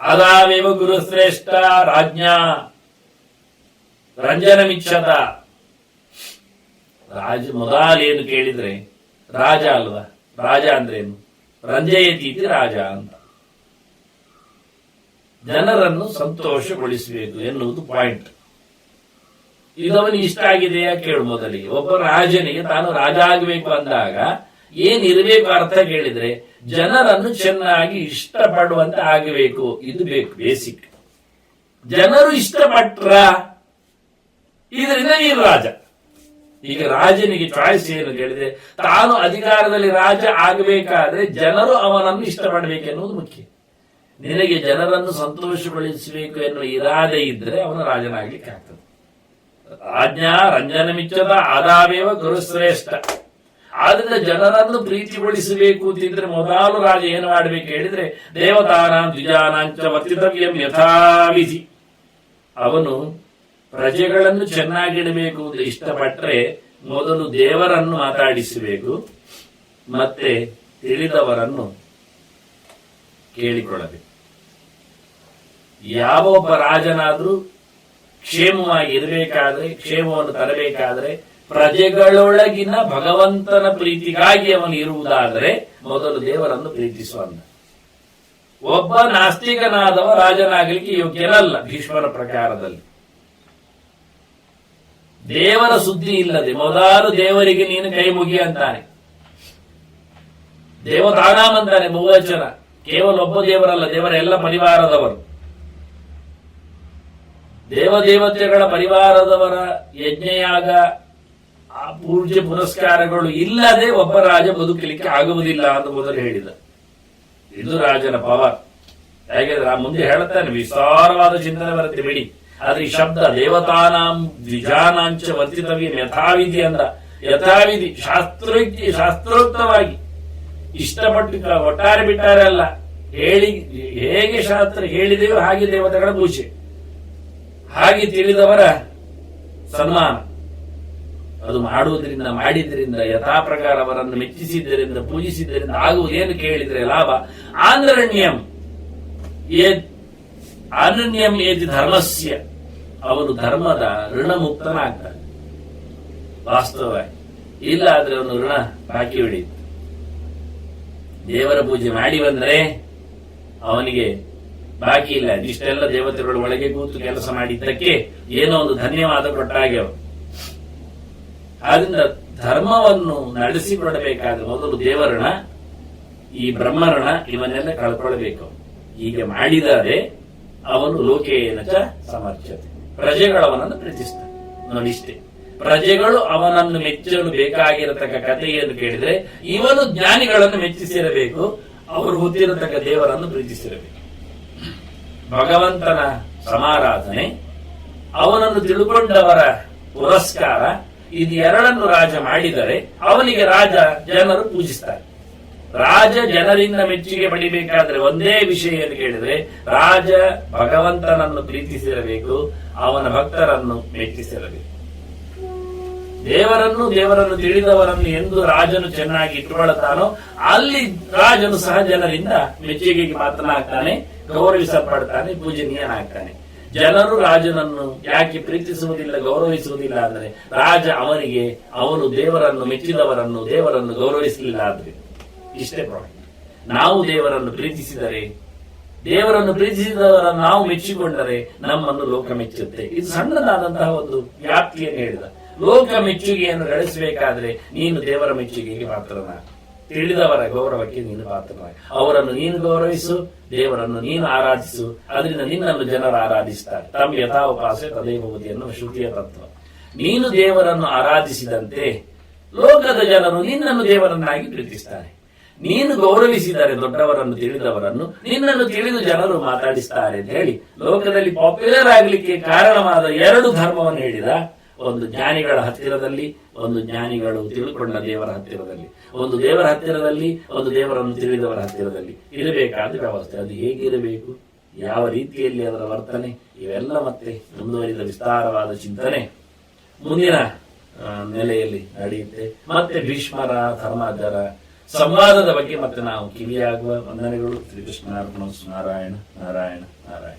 ಅದಾವೇವ ಗುರುಶ್ರೇಷ್ಠ ರಾಜ್ಞಾ ರಂಜನಮಿಚ್ಛತ. ಮೊದಲೇನು ಕೇಳಿದ್ರೆ ರಾಜ ಅಲ್ವಾ, ರಾಜ ಅಂದ್ರೇನು, ರಂಜಯತೀತಿ ರಾಜ ಅಂತ, ಜನರನ್ನು ಸಂತೋಷಗೊಳಿಸಬೇಕು ಎನ್ನುವುದು ಪಾಯಿಂಟ್. ಇದವನಿಗೆ ಇಷ್ಟ ಆಗಿದೆಯಾ ಕೇಳು ಮೊದಲಿಗೆ. ಒಬ್ಬ ರಾಜನಿಗೆ ತಾನು ರಾಜ ಆಗಬೇಕು ಅಂದಾಗ ಏನಿರಬೇಕು ಅರ್ಥ ಕೇಳಿದ್ರೆ ಜನರನ್ನು ಚೆನ್ನಾಗಿ ಇಷ್ಟಪಡುವಂತೆ ಆಗಬೇಕು, ಇದು ಬೇಕು ಬೇಸಿಕ್. ಜನರು ಇಷ್ಟಪಟ್ರ ಇದರಿಂದ ನೀನು ರಾಜ. ಈಗ ರಾಜನಿಗೆ ಚಾಯ್ಸ್ ಏನು ಕೇಳಿದ್ರೆ ತಾನು ಅಧಿಕಾರದಲ್ಲಿ ರಾಜ ಆಗಬೇಕಾದ್ರೆ ಜನರು ಅವನನ್ನು ಇಷ್ಟಪಡಬೇಕೆನ್ನುವುದು ಮುಖ್ಯ. ನಿನಗೆ ಜನರನ್ನು ಸಂತೋಷಗೊಳಿಸಬೇಕು ಎನ್ನುವ ಇರಾದೆ ಇದ್ರೆ ಅವನು ರಾಜನಾಗ್ಲಿಕ್ಕೆ ಆಗ್ತದೆ. ರಾಜ್ಞಾ ರಂಜನ ಮಿಚ್ಚದ ಆದಾವೇವ ಗುರುಶ್ರೇಷ್ಠ. ಆದ್ರಿಂದ ಜನರನ್ನು ಪ್ರೀತಿಗೊಳಿಸಬೇಕು ಅಂತಿದ್ರೆ ಮೊದಲು ರಾಜ ಏನು ಮಾಡಬೇಕು ಹೇಳಿದ್ರೆ ದೇವತಾನಾಂ ದ್ವಿಜಾನಾಂಚ ವರ್ತಿತವ್ಯಂ ಯಥಾವಿಧಿ. ಅವನು ಪ್ರಜೆಗಳನ್ನು ಚೆನ್ನಾಗಿಡಬೇಕು ಅಂತ ಇಷ್ಟಪಟ್ಟರೆ ಮೊದಲು ದೇವರನ್ನು ಮಾತಾಡಿಸಬೇಕು, ಮತ್ತೆ ತಿಳಿದವರನ್ನು ಕೇಳಿಕೊಳ್ಳಬೇಕು. ಯಾವ ಒಬ್ಬ ರಾಜನಾದ್ರೂ ಕ್ಷೇಮವಾಗಿ ಇರಬೇಕಾದ್ರೆ, ಕ್ಷೇಮವನ್ನು ತರಬೇಕಾದ್ರೆ ಪ್ರಜೆಗಳೊಳಗಿನ ಭಗವಂತನ ಪ್ರೀತಿಗಾಗಿ ಅವನು ಇರುವುದಾದರೆ ಮೊದಲು ದೇವರನ್ನು ಪ್ರೀತಿಸುವಂತ. ಒಬ್ಬ ನಾಸ್ತಿಕನಾದವ ರಾಜನಾಗಲಿಕ್ಕೆ ಯೋಗ್ಯನಲ್ಲ ಭೀಷ್ಮರ ಪ್ರಕಾರದಲ್ಲಿ. ದೇವರ ಸುದ್ದಿ ಇಲ್ಲದೆ ಮೊದಲು ದೇವರಿಗೆ ನೀನು ಕೈ ಮುಗಿ ಅಂತಾನೆ. ದೇವತಾನಾಂ ಅಂತಾನೆ ಬಹುವಚನ, ಕೇವಲ ಒಬ್ಬ ದೇವರಲ್ಲ, ದೇವರ ಎಲ್ಲ ಪರಿವಾರದವರು, ದೇವದೇವತೆಗಳ ಪರಿವಾರದವರ ಯಜ್ಞಯಾಗ ಪೂಜ್ಯ ಪುರಸ್ಕಾರಗಳು ಇಲ್ಲದೆ ಒಬ್ಬ ರಾಜ ಬದುಕಲಿಕ್ಕೆ ಆಗುವುದಿಲ್ಲ ಅಂತ ಮೊದಲು ಹೇಳಿದ. ಇದು ರಾಜನ ಪವರ್. ಯಾಕೆಂದ್ರೆ ಮುಂದೆ ಹೇಳುತ್ತಾನೆ, ವಿಸ್ತಾರವಾದ ಚಿಂತನೆ ಬರುತ್ತೆ ಬಿಡಿ. ಆದ್ರೆ ಈ ಶಬ್ದ ದೇವತಾನಾಂ ದ್ವಿಜಾನಾಂಚ ವರ್ತಿತವ್ಯ ಯಥಾವಿಧಿ ಅಂದ. ಯಥಾವಿಧಿ ಶಾಸ್ತ್ರೋಕ್ತವಾಗಿ ಇಷ್ಟಪಟ್ಟು ಒಟ್ಟಾರೆ ಬಿಟ್ಟಾರೆ ಅಲ್ಲ, ಹೇಗೆ ಶಾಸ್ತ್ರ ಹೇಳಿದೆಯೋ ಹಾಗೆ ದೇವತೆಗಳ ಪೂಜೆ, ಹಾಗೆ ತಿಳಿದವರ ಸನ್ಮಾನ ಅದು ಮಾಡುವುದರಿಂದ, ಮಾಡಿದ್ರಿಂದ, ಯಥಾ ಪ್ರಕಾರ ಅವರನ್ನು ಮೆಚ್ಚಿಸಿದ್ದರಿಂದ, ಪೂಜಿಸಿದ್ದರಿಂದ ಆಗುವುದೇನು ಕೇಳಿದ್ರೆ ಲಾಭ. ಆಂಧ್ರಣ್ಯಂ ಅನನ್ಯಂ ಏತಿ ಧರ್ಮಸ್ಯ, ಅವನು ಧರ್ಮದ ಋಣಮುಕ್ತನಾಗ್ತಾನೆ ವಾಸ್ತವವಾಗಿ. ಇಲ್ಲ ಆದ್ರೆ ಅವನು ಋಣ ಬಾಕಿ ಉಳಿಯುತ್ತೆ. ದೇವರ ಪೂಜೆ ಮಾಡಿ ಬಂದ್ರೆ ಅವನಿಗೆ ಬಾಕಿ ಇಲ್ಲ. ಇಷ್ಟೆಲ್ಲ ದೇವತೆಗಳು ಒಳಗೆ ಕೂತು ಕೆಲಸ ಮಾಡಿದ್ದಕ್ಕೆ ಏನೋ ಒಂದು ಧನ್ಯವಾದ ಕೊಟ್ಟಾಗೆ ಅವರು. ಆದ್ರಿಂದ ಧರ್ಮವನ್ನು ನಡೆಸಿಕೊಡಬೇಕಾದ್ರೆ ಮೊದಲು ದೇವರಣ, ಈ ಬ್ರಹ್ಮರಣ ಇವನ್ನೆಲ್ಲ ಕಳ್ಕೊಳ್ಬೇಕು. ಹೀಗೆ ಮಾಡಿದರೆ ಅವನು ಲೋಕೇನ ಚ ಸಮರ್ಚತೆ, ಪ್ರಜೆಗಳವನನ್ನು ಪ್ರೀತಿಸ್ತಾನೆ. ನೋಡಿಷ್ಟೇ, ಪ್ರಜೆಗಳು ಅವನನ್ನು ಮೆಚ್ಚಲು ಬೇಕಾಗಿರತಕ್ಕ ಕಥೆಯನ್ನು ಕೇಳಿದ್ರೆ ಇವನು ಜ್ಞಾನಿಗಳನ್ನು ಮೆಚ್ಚಿಸಿರಬೇಕು, ಅವರು ಗೊತ್ತಿರತಕ್ಕ ದೇವರನ್ನು ಪ್ರೀತಿಸಿರಬೇಕು. ಭಗವಂತನ ಸಮಾರಾಧನೆ, ಅವನನ್ನು ತಿಳ್ಕೊಂಡವರ ಪುರಸ್ಕಾರ, ಇದು ಎರಡನ್ನು ರಾಜ ಮಾಡಿದರೆ ಅವನಿಗೆ ರಾಜ ಜನರು ಪೂಜಿಸ್ತಾರೆ. ರಾಜ ಜನರಿಂದ ಮೆಚ್ಚುಗೆ ಪಡಿಬೇಕಾದ್ರೆ ಒಂದೇ ವಿಷಯ ಎಂದು ಕೇಳಿದ್ರೆ ರಾಜ ಭಗವಂತನನ್ನು ಪ್ರೀತಿಸಿರಬೇಕು, ಅವನ ಭಕ್ತರನ್ನು ಮೆಚ್ಚಿಸಿರಬೇಕು. ದೇವರನ್ನು ತಿಳಿದವರನ್ನು ಎಂದು ರಾಜನು ಚೆನ್ನಾಗಿ ಇಟ್ಟುಕೊಳ್ಳುತ್ತಾನೋ ಅಲ್ಲಿ ರಾಜನು ಸಹ ಜನರಿಂದ ಮೆಚ್ಚುಗೆಗೆ ಮಾತನಾಗ್ತಾನೆ, ಗೌರವಿಸಲ್ಪಡ್ತಾನೆ, ಪೂಜನೀಯನಾಗ್ತಾನೆ. ಜನರು ರಾಜನನ್ನು ಯಾಕೆ ಪ್ರೀತಿಸುವುದಿಲ್ಲ, ಗೌರವಿಸುವುದಿಲ್ಲ ಅಂದ್ರೆ ರಾಜ ಅವನು ದೇವರನ್ನು ಮೆಚ್ಚಿದವರನ್ನು, ದೇವರನ್ನು ಗೌರವಿಸಲಿಲ್ಲ ಆದ್ರೆ. ಇಷ್ಟೇ ಪ್ರಾಬ್ಲಮ್. ನಾವು ದೇವರನ್ನು ಪ್ರೀತಿಸಿದವರನ್ನು ನಾವು ಮೆಚ್ಚಿಕೊಂಡರೆ ನಮ್ಮನ್ನು ಲೋಕ ಮೆಚ್ಚುತ್ತೆ. ಇದು ಸಣ್ಣದಾದಂತಹ ಒಂದು ವ್ಯಾಪ್ತಿಯನ್ನು ಹೇಳಿದ. ಲೋಕ ಮೆಚ್ಚುಗೆಯನ್ನು ಗಳಿಸಬೇಕಾದ್ರೆ ನೀನು ದೇವರ ಮೆಚ್ಚುಗೆಗೆ ಪಾತ್ರನ, ತಿಳಿದವರ ಗೌರವಕ್ಕೆ ನೀನು ಪಾತ್ರನ. ಅವರನ್ನು ನೀನು ಗೌರವಿಸು, ದೇವರನ್ನು ನೀನು ಆರಾಧಿಸು, ಅದರಿಂದ ನಿನ್ನನ್ನು ಜನರು ಆರಾಧಿಸ್ತಾರೆ. ತಮ್ಮ ಯಥಾವಕಾಶ ತದೇವತಿ ಎನ್ನುವ ಶ್ರುತಿಯ ತತ್ವ. ನೀನು ದೇವರನ್ನು ಆರಾಧಿಸಿದಂತೆ ಲೋಕದ ಜನರು ನಿನ್ನನ್ನು ದೇವರನ್ನಾಗಿ ಪ್ರೀತಿಸ್ತಾರೆ. ನೀನು ಗೌರವಿಸಿದರೆ ದೊಡ್ಡವರನ್ನು, ತಿಳಿದವರನ್ನು, ನಿನ್ನನ್ನು ತಿಳಿದು ಜನರು ಮಾತಾಡಿಸ್ತಾರೆ ಅಂತ ಹೇಳಿ ಲೋಕದಲ್ಲಿ ಪಾಪ್ಯುಲರ್ ಆಗಲಿಕ್ಕೆ ಕಾರಣವಾದ ಎರಡು ಧರ್ಮವನ್ನು ಹೇಳಿದ. ಒಂದು ಜ್ಞಾನಿಗಳ ಹತ್ತಿರದಲ್ಲಿ, ಒಂದು ಜ್ಞಾನಿಗಳು ತಿಳ್ಕೊಂಡ ದೇವರ ಹತ್ತಿರದಲ್ಲಿ, ಒಂದು ದೇವರ ಹತ್ತಿರದಲ್ಲಿ, ಒಂದು ದೇವರನ್ನು ತಿಳಿದವರ ಹತ್ತಿರದಲ್ಲಿ ಇರಬೇಕಾದ ವ್ಯವಸ್ಥೆ. ಅದು ಹೇಗಿರಬೇಕು, ಯಾವ ರೀತಿಯಲ್ಲಿ ಅದರ ವರ್ತನೆ, ಇವೆಲ್ಲ ಮತ್ತೆ ಮುಂದುವರಿದ ವಿಸ್ತಾರವಾದ ಚಿಂತನೆ ಮುಂದಿನ ನೆಲೆಯಲ್ಲಿ ನಡೆಯುತ್ತೆ. ಮತ್ತೆ ಭೀಷ್ಮರ ಧರ್ಮಾಧರ ಸಂವಾದದ ಬಗ್ಗೆ ಮತ್ತೆ ನಾವು ಕಿವಿಯಾಗುವ ವಂದನೆಗಳು. ಶ್ರೀಕೃಷ್ಣ ಅರ್ಪಣ. ನಾರಾಯಣ ನಾರಾಯಣ ನಾರಾಯಣ.